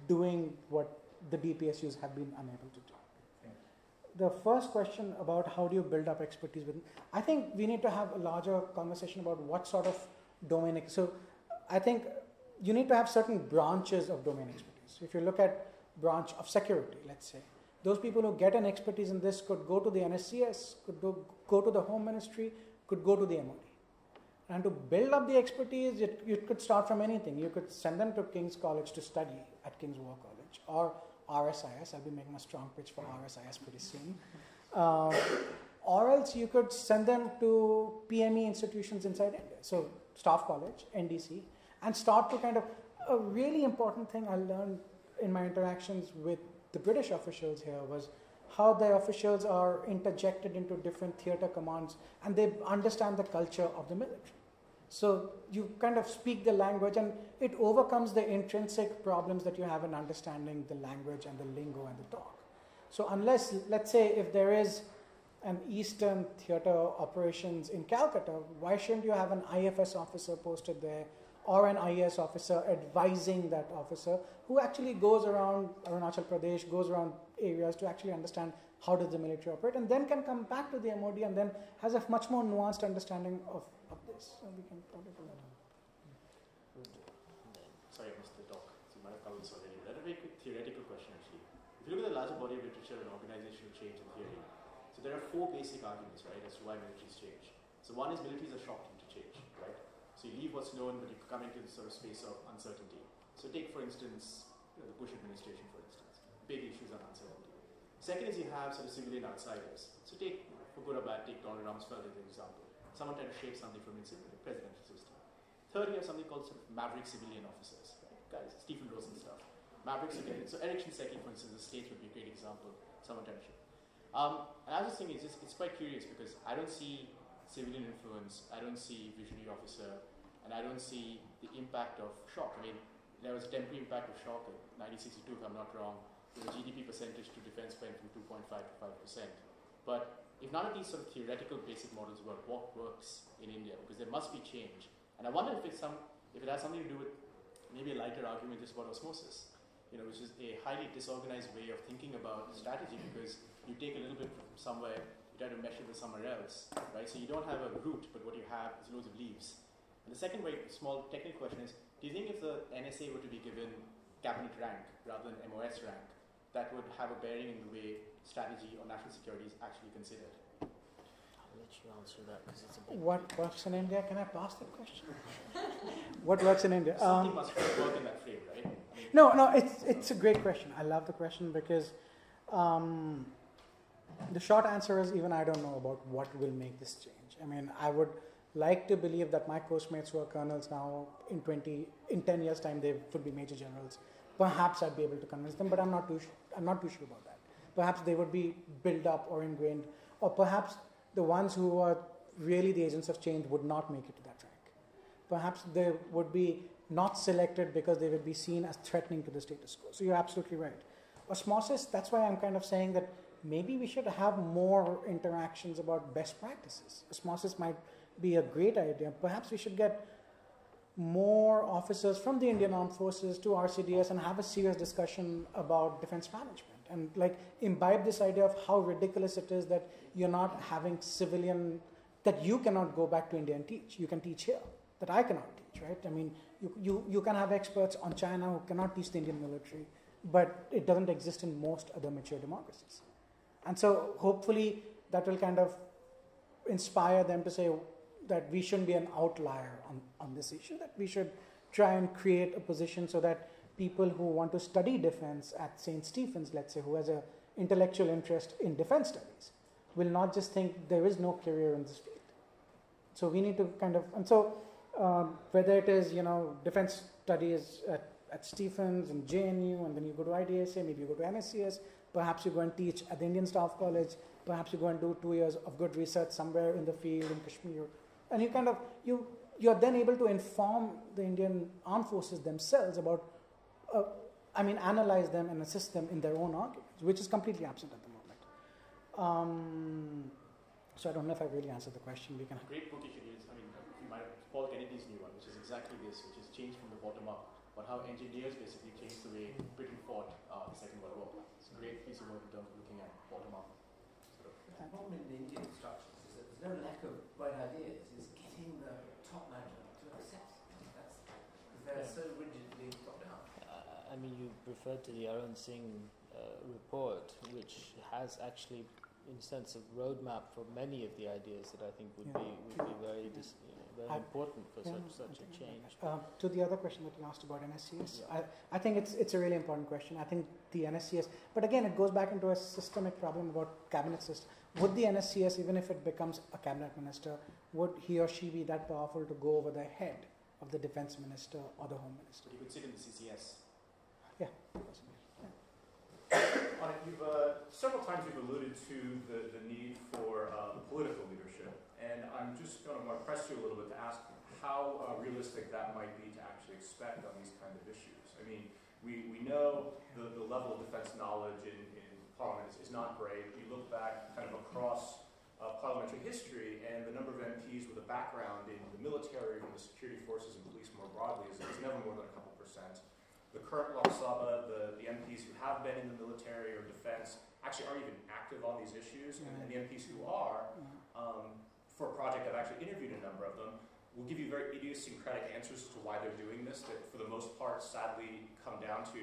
doing what the DPSUs have been unable to do. The first question about how do you build up expertise within, I think we need to have a larger conversation about what sort of domain. So I think you need to have certain branches of domain expertise. If you look at branch of security, let's say, those people who get an expertise in this could go to the NSCS, could go to the Home Ministry, could go to the MOD. And to build up the expertise, you could start from anything. You could send them to King's College to study at King's War College or RSIS. I'll be making a strong pitch for RSIS pretty soon. Or else you could send them to PME institutions inside India. So Staff College, NDC, and start to kind of, a really important thing I learned in my interactions with the British officials here was how their officials are interjected into different theatre commands and they understand the culture of the military. So you kind of speak the language, and it overcomes the intrinsic problems that you have in understanding the language and the lingo and the talk. So unless, let's say, if there is an Eastern Theatre operations in Calcutta, why shouldn't you have an IFS officer posted there or an IAS officer advising that officer who actually goes around Arunachal Pradesh, goes around areas to actually understand how does the military operate, and then can come back to the MOD and then has a much more nuanced understanding of this. So we can probably do that. Sorry, I missed the talk. So you might have covered this already. But I have a very quick theoretical question actually. If you look at the larger body of literature on organizational change and theory, so there are 4 basic arguments, right, as to why militaries change. So one is militaries are shocked into change, right? So you leave what's known, but you come into this sort of space of uncertainty. So take, for instance, the Bush administration, for instance. Big issues on uncertainty. Second is you have sort of civilian outsiders. So take, for good or bad, take Donald Rumsfeld as an example. Someone trying to shape something from inside the presidential system. Third, you have something called sort of maverick civilian officers, right? Guys, Stephen Rosen stuff. Maverick civilian. So Eric Shinseki, for instance, the States would be a great example. Someone trying to shape. And I was just thinking, it's quite curious because I don't see civilian influence, I don't see visionary officer, and I don't see the impact of shock. I mean, there was a temporary impact of shock in 1962, if I'm not wrong. The GDP percentage to defense went from 2.5 to 5%. But if none of these sort of theoretical basic models work, what works in India? Because there must be change. And I wonder if it has something to do with maybe a lighter argument just about osmosis, which is a highly disorganized way of thinking about strategy, because you take a little bit from somewhere, you try to mesh it with somewhere else, right? So you don't have a root, but what you have is loads of leaves. And the second very small technical question is, do you think if the NSA were to be given cabinet rank rather than MOS rank, that would have a bearing in the way strategy or national security is actually considered? I'll let you answer that because it's a big What works in India? Can I pass that question? What works in India? Something must work in that frame, right? No, it's a great question. I love the question because the short answer is even I don't know about what will make this change. I mean, I would like to believe that my coachmates who are colonels now in 10 years' time they would be major generals. Perhaps I'd be able to convince them, but I'm not too sure about that. Perhaps they would be built up or ingrained, or perhaps the ones who are really the agents of change would not make it to that rank. Perhaps they would be not selected because they would be seen as threatening to the status quo. So you're absolutely right. Osmosis, that's why I'm kind of saying that maybe we should have more interactions about best practices. Osmosis might be a great idea. Perhaps we should get more officers from the Indian Armed Forces to RCDS and have a serious discussion about defense management and like imbibe this idea of how ridiculous it is that you're not having civilian, that you cannot go back to India and teach. You can teach here, that I cannot teach, right? I mean, you can have experts on China who cannot teach the Indian military, but it doesn't exist in most other mature democracies. And so hopefully that will kind of inspire them to say that we shouldn't be an outlier on this issue, that we should try and create a position so that people who want to study defense at St. Stephen's, let's say, who has an intellectual interest in defense studies, will not just think there is no career in this field. So we need to kind of, and so whether it is, defense studies at Stephens and JNU, and then you go to IDSA, maybe you go to NSCS, perhaps you go and teach at the Indian Staff College, perhaps you go and do 2 years of good research somewhere in the field in Kashmir, and you kind of, you're then able to inform the Indian Armed Forces themselves about, analyze them and assist them in their own arguments, which is completely absent at the moment. So I don't know if I really answered the question. We can. A great book you should use, you might have Paul Kennedy's new one, which is exactly this, which is Change from the Bottom Up, but how engineers basically changed the way Britain fought the Second World War. It's a great piece of work in terms of looking at bottom up. The problem in the Indian structures is that there's no lack of bright ideas, it's getting the top management to accept that's because they're so rigidly top down. You referred to the Arun Singh report, which has actually, in a sense, a roadmap for many of the ideas that I think would be very important for such a change. To the other question that you asked about NSCS, I think it's a really important question. I think the NSCS, but again, it goes back into a systemic problem about cabinet system. Would the NSCS, even if it becomes a cabinet minister, would he or she be that powerful to go over the head of the defense minister or the home minister? But he could sit in the CCS. Yeah. Several times you've alluded to the need for political leadership leadership. And I'm just going to press you a little bit to ask how realistic that might be to actually expect on these kind of issues. I mean, we know the level of defense knowledge in Parliament is not great. You look back kind of across parliamentary history, and the number of MPs with a background in the military, in the security forces, and police more broadly is never more than a couple percent. The current Lok Sabha, the MPs who have been in the military or defense actually aren't even active on these issues, and the MPs who are, for a project I've actually interviewed a number of them, will give you very idiosyncratic answers as to why they're doing this that for the most part sadly come down to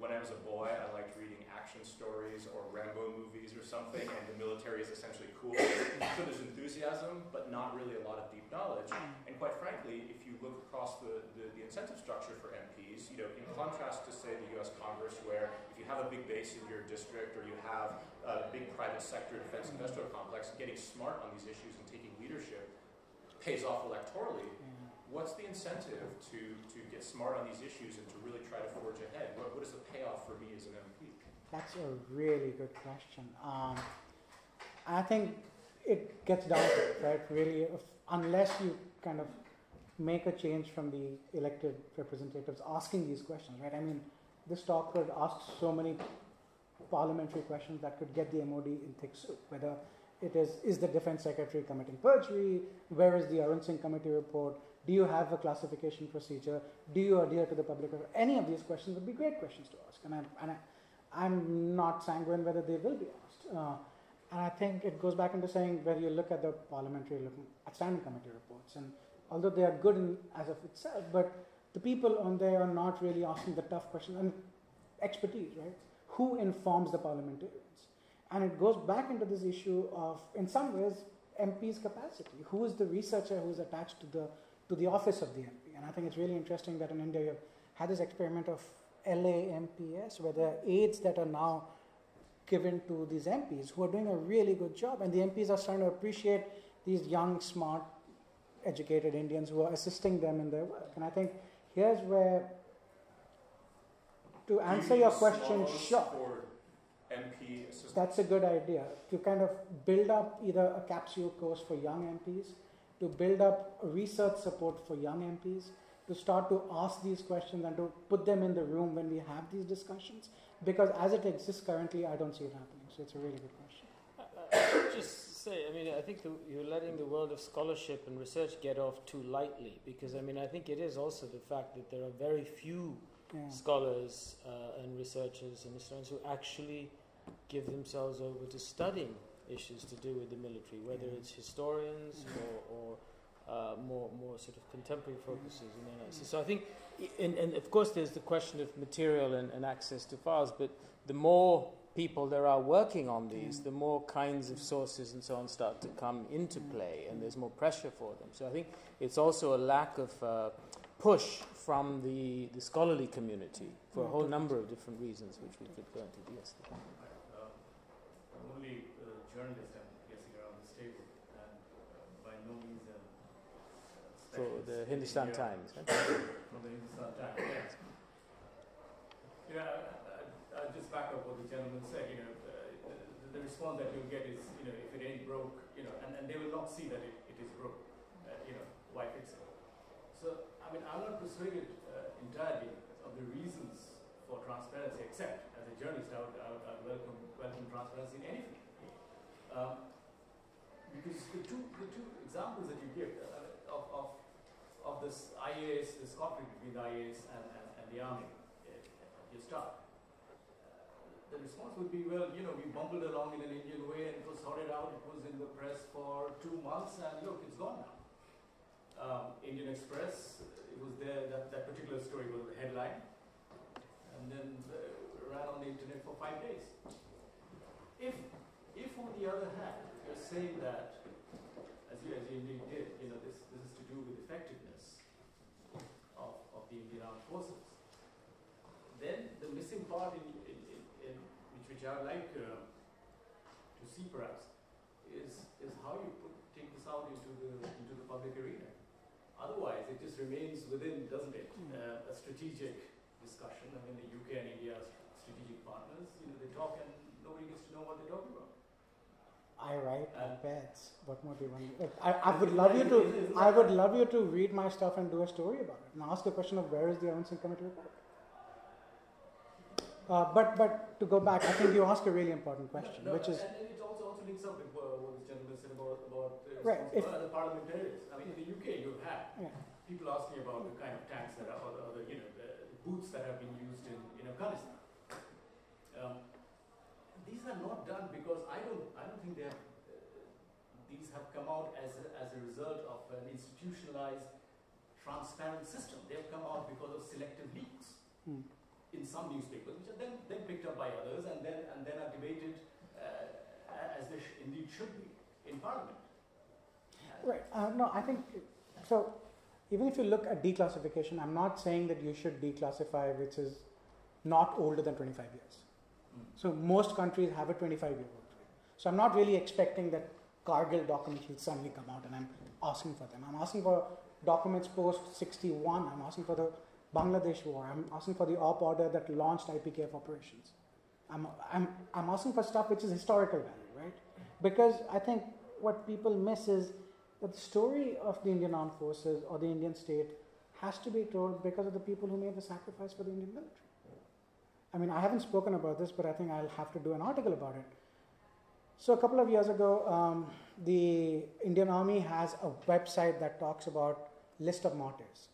when I was a boy I liked reading action stories or Rambo movies or something, and the military is essentially cool. So there's enthusiasm but not really a lot of deep knowledge, and quite frankly if you look across the incentive structure for MPs, you know, in contrast to say the US Congress where if you have a big base in your district or you have a big private sector defense industrial complex, getting smart on these issues and taking leadership pays off electorally. What's the incentive to get smart on these issues and to really try to forge ahead? What is the payoff for me as an MP? That's a really good question. I think it gets down to it, right? Really, unless you kind of make a change from the elected representatives asking these questions, right? I mean, this talk could ask so many parliamentary questions that could get the MOD in thick soup, whether it is the Defense Secretary committing perjury? Where is the Arun Singh Committee report? Do you have a classification procedure? Do you adhere to the public? Any of these questions would be great questions to ask, and I'm not sanguine whether they will be asked. And I think it goes back into saying where you look at the standing committee reports, and although they are good as of itself, but the people on there are not really asking the tough questions and expertise, right? Who informs the parliamentarians? And it goes back into this issue of, in some ways, MP's capacity. Who is the researcher who is attached to the office of the MP? And I think it's really interesting that in India you have had this experiment of LAMPS, where there are aids that are now given to these MPs who are doing a really good job. And the MPs are starting to appreciate these young, smart, educated Indians who are assisting them in their work. And I think here's where, to answer your question, sure. MP assistance. That's a good idea, to kind of build up either a capsule course for young MPs, to build up research support for young MPs, to start to ask these questions and to put them in the room when we have these discussions. Because as it exists currently, I don't see it happening. So it's a really good question. I would just say, I mean, I think you're letting the world of scholarship and research get off too lightly, because I mean, I think it is also the fact that there are very few scholars and researchers and historians who actually give themselves over to studying issues to do with the military, whether it's historians or more sort of contemporary focuses in analysis. So I think, and of course there's the question of material and access to files, but the more people there are working on these, the more kinds of sources and so on start to come into play, and there's more pressure for them. So I think it's also a lack of push from the scholarly community for a whole number of different reasons, which we could go into. Yes. I'm only a journalist, I'm guessing, around this table, and by no means a specialist. For the Hindustan Times. From the Hindustan Times, yes. You know, I'll just back up what the gentleman said. You know, the response that you'll get is, you know, if it ain't broke, you know, and they will not see that it is broke. You know, why fix it? So, I mean, I'm not persuaded entirely of the reasons for transparency, except as a journalist, I would welcome transparency in anything. Because the two examples that you give of this IAS, this conflict between the IAS and the army, you start. The response would be, well, you know, we bumbled along in an Indian way and it was sorted out, it was in the press for 2 months, and look, it's gone now. Indian Express, it was there, that particular story was the headline, and then ran on the internet for 5 days. If on the other hand, you're saying that, as you indeed did, you know, this is to do with effectiveness of the Indian Armed Forces, then the missing part in which I would like to see perhaps is how you take this out into the public arena. Otherwise, it just remains within, doesn't it, a strategic discussion. I mean, the UK and India are strategic partners. You know, they talk and nobody gets to know what they're talking about. I write op-eds. What more do you want? I would love you to. I would love you to read my stuff and do a story about it and ask the question of where is the Ernst & Committee report. But to go back, I think you asked a really important question, which is. And it also links up with what this gentleman said about right. The parliamentarians. I mean, in the UK, you've had people asking about the kind of tanks that are, or the boots that have been used in Afghanistan. These are not done because I don't think they have. These have come out as a result of an institutionalized, transparent system. They have come out because of selective leaks in some newspapers, which are then picked up by others and then are debated as they indeed should be in Parliament. Right. No, I think so. Even if you look at declassification, I'm not saying that you should declassify which is not older than 25 years. So most countries have a 25-year old rate. So I'm not really expecting that Kargil documents will suddenly come out and I'm asking for them. I'm asking for documents post-61. I'm asking for the Bangladesh war. I'm asking for the op order that launched IPKF operations. I'm asking for stuff which is historical value, right? Because I think what people miss is that the story of the Indian Armed Forces or the Indian state has to be told because of the people who made the sacrifice for the Indian military. I mean, I haven't spoken about this, but I think I'll have to do an article about it. So a couple of years ago, the Indian Army has a website that talks about list of martyrs,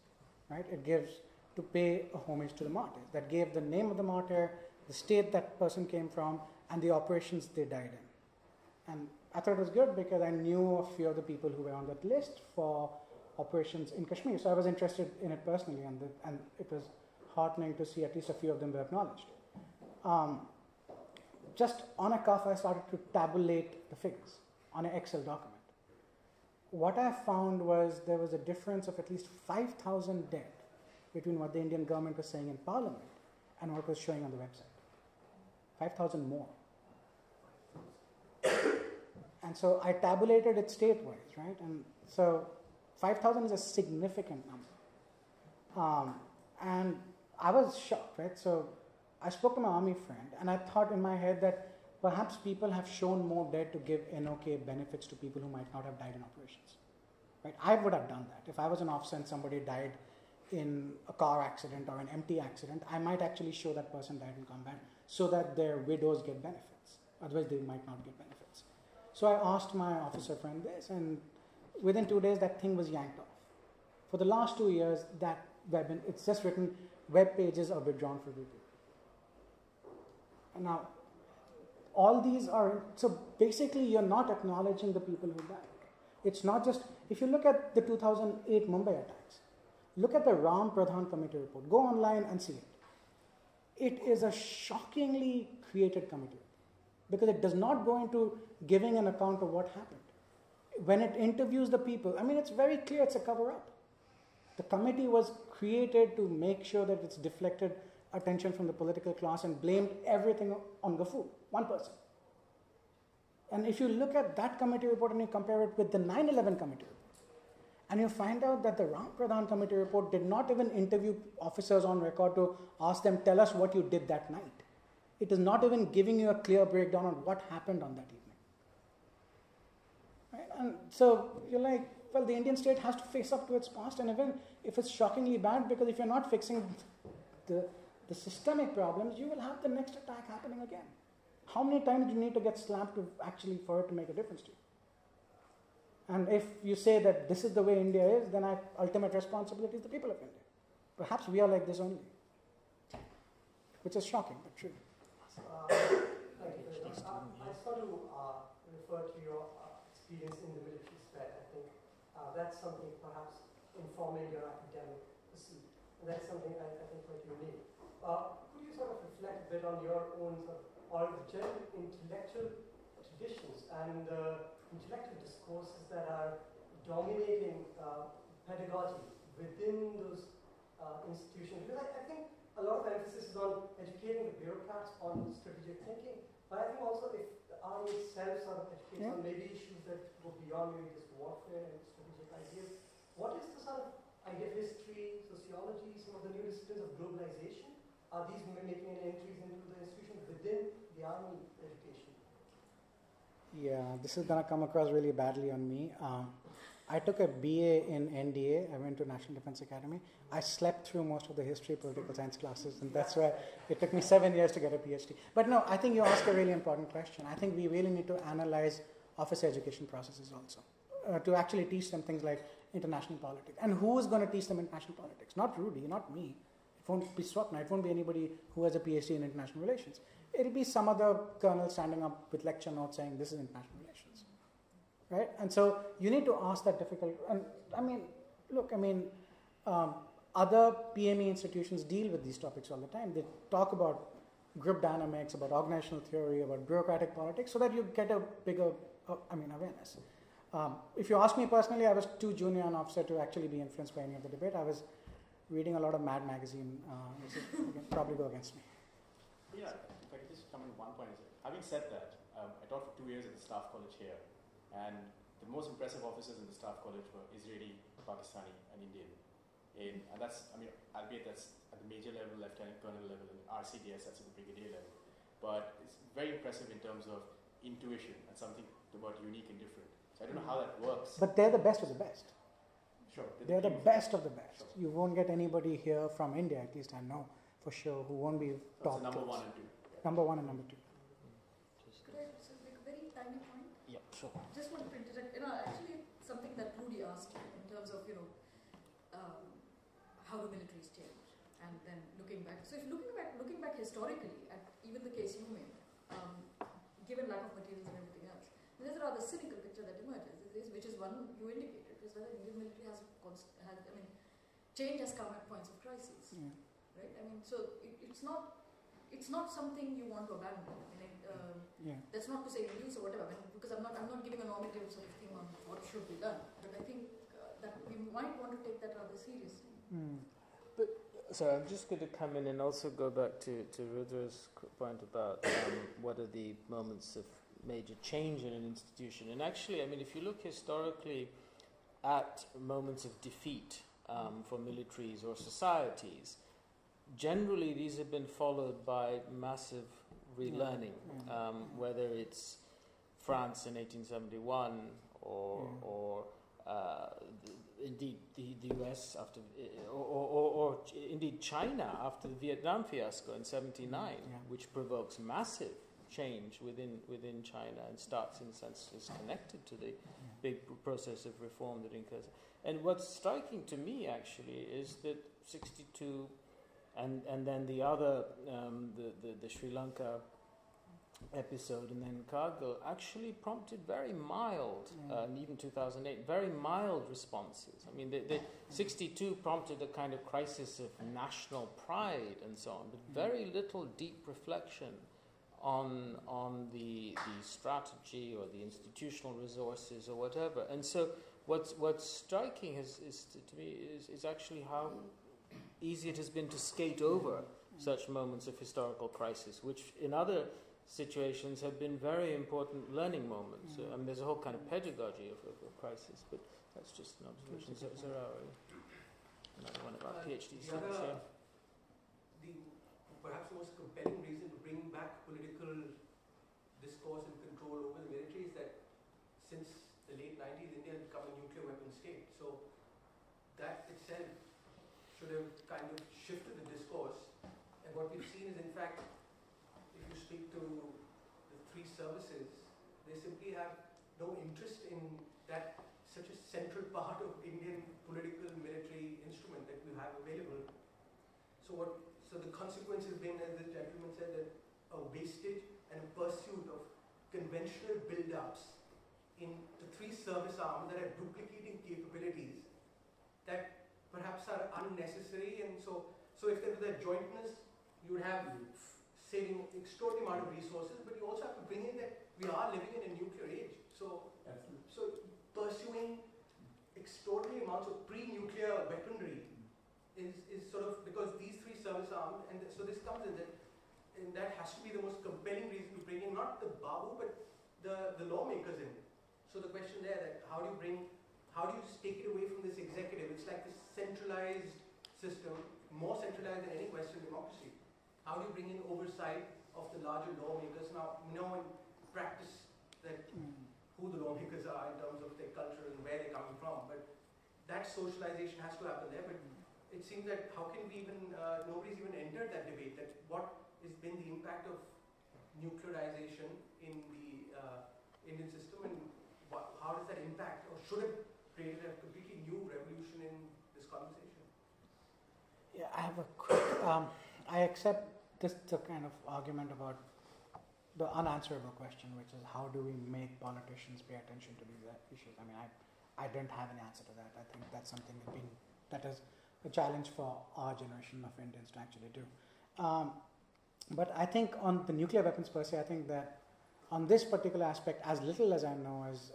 right? It gives to pay a homage to the martyrs. That gave the name of the martyr, the state that person came from, and the operations they died in. And I thought it was good because I knew a few of the people who were on that list for operations in Kashmir. So I was interested in it personally, and it was heartening to see at least a few of them were acknowledged. Just on a cuff, I started to tabulate the figures on an Excel document. What I found was there was a difference of at least 5,000 dead between what the Indian government was saying in Parliament and what was showing on the website. 5,000 more. And so I tabulated it state-wise, right? And so 5,000 is a significant number. And I was shocked, right? So I spoke to my army friend, and I thought in my head that perhaps people have shown more dead to give NOK benefits to people who might not have died in operations. Right? I would have done that. If I was an officer and somebody died in a car accident or an empty accident, I might actually show that person died in combat so that their widows get benefits. Otherwise, they might not get benefits. So I asked my officer friend this, and within 2 days, that thing was yanked off. For the last 2 years, that it's just written, web pages are withdrawn for review. And now, all these are, so basically you're not acknowledging the people who died. It's not just, if you look at the 2008 Mumbai attacks, look at the Ram Pradhan Committee report. Go online and see it. It is a shockingly created committee because it does not go into giving an account of what happened. When it interviews the people, I mean, it's very clear it's a cover-up. The committee was created to make sure that it's deflected attention from the political class and blamed everything on Ghafoor, one person. And if you look at that committee report and you compare it with the 9/11 committee report, and you find out that the Ram Pradhan committee report did not even interview officers on record to ask them, tell us what you did that night. It is not even giving you a clear breakdown on what happened on that evening. Right? And so you're like, well, the Indian state has to face up to its past, and even if it's shockingly bad, because if you're not fixing the systemic problems, you will have the next attack happening again. How many times do you need to get slapped for it to make a difference to you? And if you say that this is the way India is, then our ultimate responsibility is the people of India. Perhaps we are like this only, which is shocking, but true. Thank you very much. I just want to refer to your experience in the military sphere. I think that's something perhaps informing your academic pursuit. And that's something I think quite unique. Could you sort of reflect a bit on your own or the general intellectual traditions and intellectual discourses that are dominating pedagogy within those institutions? Because I think a lot of emphasis is on educating the bureaucrats on strategic thinking, but I think also if the army itself sort of educates on maybe issues that go beyond maybe just warfare and strategic ideas, what is the sort of idea of history, sociology, some of the new disciplines of globalization? Are these making entries into the institution within the army education? Yeah, this is going to come across really badly on me. I took a BA in NDA. I went to National Defense Academy. I slept through most of the history, political science classes, and that's why it took me 7 years to get a PhD. But no, I think you ask a really important question. I think we really need to analyze officer education processes also to actually teach them things like international politics. And who is going to teach them international politics? Not Rudy, not me. It won't be Swapna. It won't be anybody who has a PhD in international relations. It'll be some other colonel standing up with lecture notes saying this is international relations. Right? And so you need to ask that difficult. And I mean, look, other PME institutions deal with these topics all the time. They talk about group dynamics, about organizational theory, about bureaucratic politics, so that you get a bigger, awareness. If you ask me personally, I was too junior an officer to actually be influenced by any of the debate. I was reading a lot of Mad magazine, which would probably go against me. Yeah, if I could just come in one point. Having said that, I taught for 2 years at the staff college here, and the most impressive officers in the staff college were Israeli, Pakistani, and Indian. And that's, albeit that's at the major level, lieutenant colonel level, and RCDS, that's at the brigadier level. But it's very impressive in terms of intuition and something about unique and different. So I don't know how that works. But they're the best of the best. Sure. They're the best of the best. Sure. You won't get anybody here from India, at least I know for sure, who won't be top. Number 1 and 2. Number 1 and number 2. Could I just make a very tiny point? Yeah, sure. Just want to interject. Actually, something that Rudy asked in terms of, how do militaries change, and then looking back. So if looking back historically at even the case you made, given lack of materials and everything else, there's a rather cynical picture that emerges, which is one you indicated, is whether the Indian military change has come at points of crisis, right? So it's not something you want to abandon. That's not to say reduce or whatever, because I'm not giving a normative sort of thing on what should be done, but I think that we might want to take that rather seriously. But so I'm just going to come in and also go back to Rudra's point about what are the moments of major change in an institution. And actually, if you look historically at moments of defeat for militaries or societies, generally these have been followed by massive relearning, whether it's France in 1871 or indeed the US after, or indeed China after the Vietnam fiasco in 1979, which provokes massive change within China and starts, in a sense, is connected to the big process of reform that occurs. And what's striking to me actually is that 62 and then the other the Sri Lanka episode and then Kargil actually prompted very mild, and even 2008, very mild responses. The 62 prompted a kind of crisis of national pride and so on, but very little deep reflection on the strategy or the institutional resources or whatever. And so what's striking to me is actually how easy it has been to skate over such moments of historical crisis, which in other situations have been very important learning moments. There's a whole kind of pedagogy of crisis, but that's just an observation. Another one of our PhD students here. Perhaps the most compelling reason to bring back political discourse and control over the military is that since the late 90s, India has become a nuclear weapon state. So that itself should have kind of shifted the discourse. And what we've seen is, in fact, if you speak to the three services, they simply have no interest in that such a central part of Indian political military instrument that we have available. So the consequence has been, as the gentleman said, that a wastage and a pursuit of conventional build-ups in the three service arms that are duplicating capabilities that perhaps are unnecessary. And so if there was that jointness, you would have saving extraordinary amount of resources, but you also have to bring in that we are living in a nuclear age. So pursuing extraordinary amounts of pre-nuclear weaponry is sort of, because these three service arms, and so this comes in that, and that has to be the most compelling reason to bring in not the Babu but the lawmakers in. So the question there, that how do you just take it away from this executive? It's like this centralized system, more centralized than any Western democracy. How do you bring in oversight of the larger lawmakers? Now, we know in practice that who the lawmakers are in terms of their culture and where they're coming from, but that socialization has to happen there. But it seems that how can we even, nobody's even entered that debate, that what has been the impact of nuclearization in the Indian system, and how does that impact, or should have created a completely new revolution in this conversation? Yeah, I have a quick, I accept this the kind of argument about the unanswerable question, which is how do we make politicians pay attention to these issues? I mean, I don't have an answer to that. I think that's something that is a challenge for our generation of Indians to actually do. But I think on the nuclear weapons per se, I think that on this particular aspect, as little as I know, is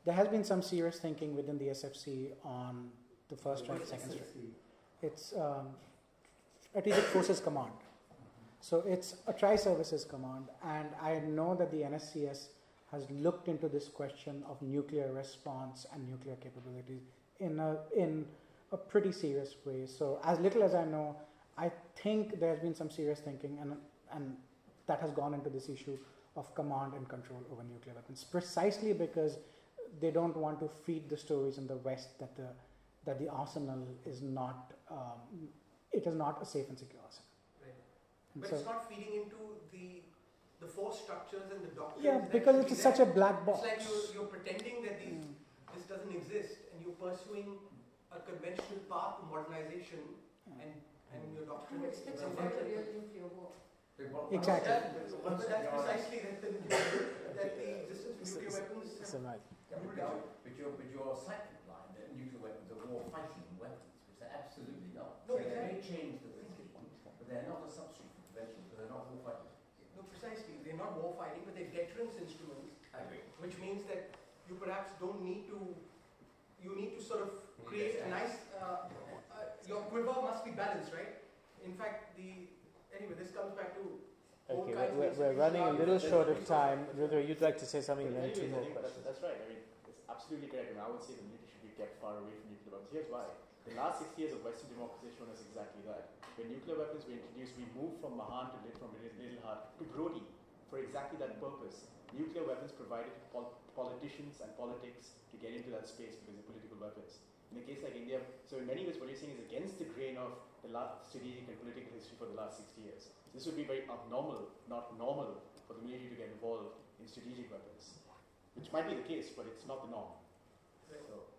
there has been some serious thinking within the SFC on the first strike, second strike. It's Strategic Forces Command. So it's a tri-services command, and I know that the NSCS has looked into this question of nuclear response and nuclear capabilities in a pretty serious way. So as little as I know, I think there's been some serious thinking, and that has gone into this issue of command and control over nuclear weapons, precisely because they don't want to feed the stories in the West that the arsenal is not it is not a safe and secure arsenal. Right. But so it's not feeding into the force structures and the doctrines. Yeah, because it's such a black box. It's like you're pretending that this doesn't exist, and you're pursuing a conventional path to modernization, and your doctrine is a real nuclear war. Exactly. But that's precisely that the existence of nuclear weapons has ruled out. But your second line, that nuclear weapons are war-fighting weapons, which they're absolutely not. No, so exactly. They may change the thinking, but they're not a substitute for prevention, because they're not war-fighting. No, precisely. They're not war-fighting, but they're deterrence instruments. I agree. Which means that you perhaps don't need to, you need to sort of create a nice, your quiver must be balanced, right? In fact, anyway, this comes back to... Okay, we're running a little short of time. Rudra, you'd like to say something, and then two more questions. That's right. I mean, it's absolutely correct. And I would say the military should be kept far away from nuclear weapons. Here's why. The last 60 years of Western democracy has shown us exactly that. When nuclear weapons were introduced, we moved from Mahan to from Little Heart to Brody for exactly that purpose. Nuclear weapons provided politicians and politics to get into that space because they're political weapons. In a case like India, so in many ways what you're saying is against the grain of the last strategic and political history for the last 60 years. This would be very abnormal, not normal, for the military to get involved in strategic weapons, which might be the case, but it's not the norm. Right. So,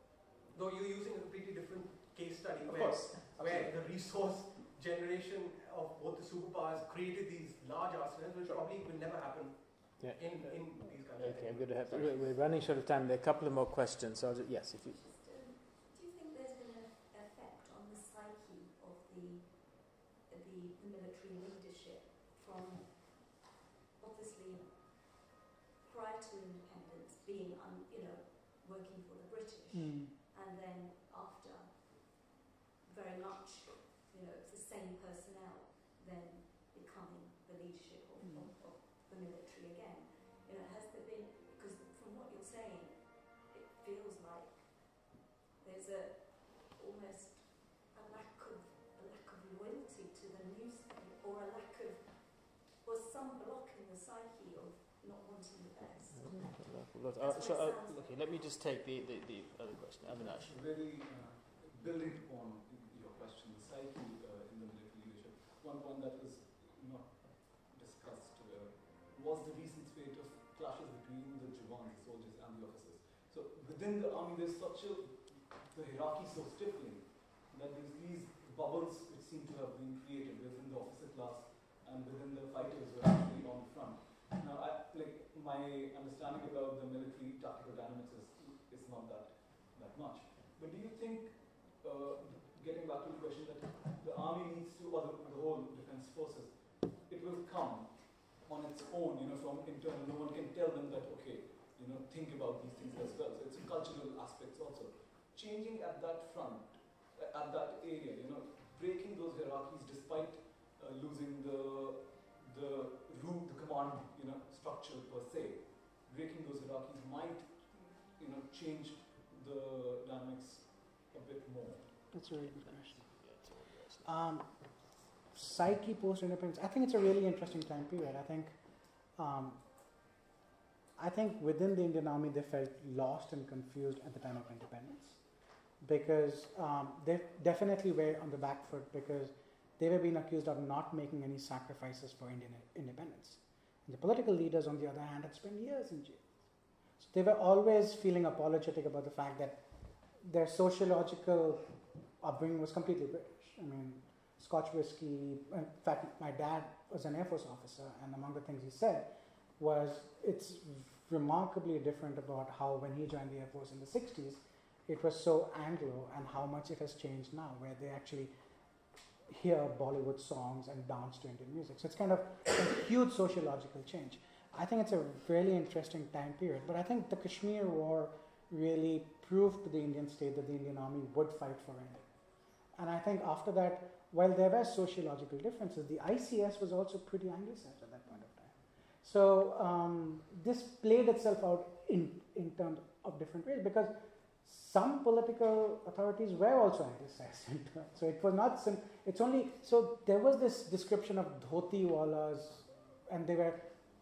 though you're using a completely different case study where the resource generation of both the superpowers created these large arsenals, which probably will never happen in these countries. Okay, I'm going to have to, we're running short of time. There are a couple of more questions. So yes, if you... Do you think there's been an effect on the psyche of the military leadership from obviously prior to independence being working for the British and then after very much it's the same personnel then becoming the leadership of the military again? Has there been, because from what you're saying it feels like there's almost a lack of loyalty to the new state, or some block in the psyche of not wanting the best. Okay, let me just take the other question. Avinash. Really building on your question, the psyche in the military leadership, one that was not discussed was the recent spate of clashes between the Jawans, the soldiers, and the officers. So within the army, there's the hierarchy so stifling that there's these bubbles which seem to have been created within the officer class and within the fighters who are actually on the front. Now, my understanding about the military tactical dynamics is not that much. But do you think, getting back to the question, that the army needs to, or the whole defense forces, it will come on its own, from internal? No one can tell them that, okay, think about these things as well. So it's cultural aspects also. Changing at that front, at that area, breaking those hierarchies despite losing the command, structure per se. Breaking those hierarchies might, change the dynamics a bit more. That's a really good question. Psyche post-independence. I think it's a really interesting time period. I I think within the Indian Army they felt lost and confused at the time of independence, because they definitely were on the back foot because they were being accused of not making any sacrifices for Indian independence. And the political leaders, on the other hand, had spent years in jail. So they were always feeling apologetic about the fact that their sociological upbringing was completely British. I mean, Scotch whiskey. In fact, my dad was an Air Force officer, and among the things he said was it's remarkably different about how when he joined the Air Force in the 60s, it was so Anglo, and how much it has changed now, where they actually hear Bollywood songs and dance to Indian music. So it's kind of a huge sociological change. I think it's a really interesting time period, but I think the Kashmir War really proved to the Indian state that the Indian Army would fight for India. And I think after that, while there were sociological differences, the ICS was also pretty anglicized at that point of time. So this played itself out in terms of different ways, because some political authorities were also anglicized. So it was not, it's only, so there was this description of dhoti walas, and they were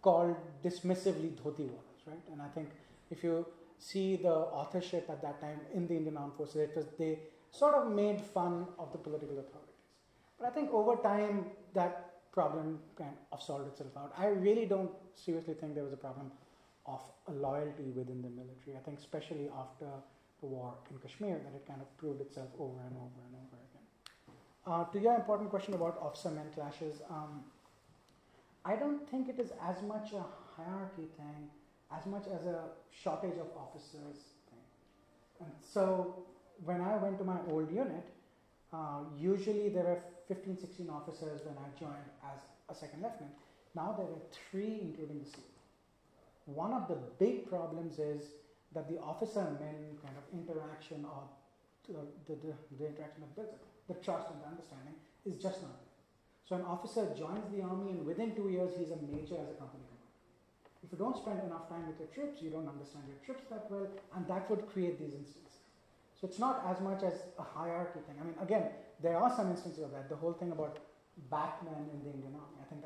called dismissively dhoti walas, right? And I think if you see the authorship at that time in the Indian Armed Forces, it was, they sort of made fun of the political authorities. But I think over time, that problem kind of solved itself out. I really don't seriously think there was a problem of a loyalty within the military. I think especially after the war in Kashmir, that it kind of proved itself over and over and over again. To your important question about officer-men clashes, I don't think it is as much a hierarchy thing, as much as a shortage of officers thing. And so when I went to my old unit, usually there were 15, 16 officers when I joined as a second lieutenant. Now there were 3, including the SEAL. One of the big problems is that the officer-men kind of interaction, or the interaction of the trust and the understanding is just not there. So an officer joins the army, and within 2 years he's a major as a company commander. If you don't spend enough time with your troops, you don't understand your troops that well, and that would create these instances. So it's not as much as a hierarchy thing. I mean, again, there are some instances of that. The whole thing about batmen in the Indian Army, I think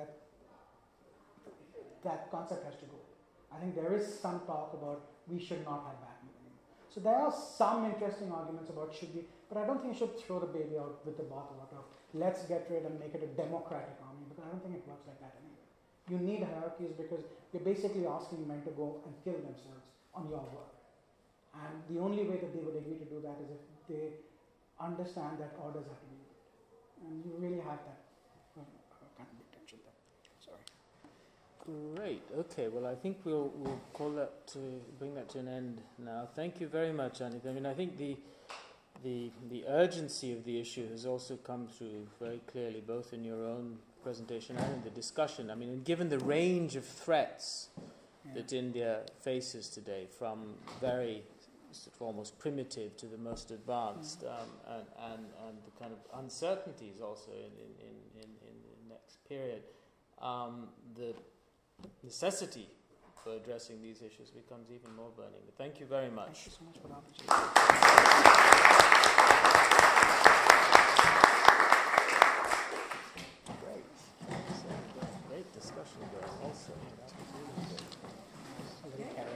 that concept has to go. I think there is some talk about we should not have batmen anymore. So there are some interesting arguments about should we, but I don't think you should throw the baby out with the bathwater of let's get rid and make it a democratic army, because I don't think it works like that anymore. You need hierarchies because you're basically asking men to go and kill themselves on your work. And the only way that they would agree to do that is if they understand that orders have to be obeyed. And you really have that kind of potential there. Sorry. Great. Okay. Well, I think we'll call that to bring that to an end now. Thank you very much, Anit. I mean, I think the urgency of the issue has also come through very clearly, both in your own presentation and in the discussion. I mean, and given the range of threats that India faces today, from very sort of almost primitive to the most advanced, and the kind of uncertainties also in the next period, the necessity for addressing these issues becomes even more burning. But thank you very much. Thank you so much for the opportunity. Great discussion there also. That was really good.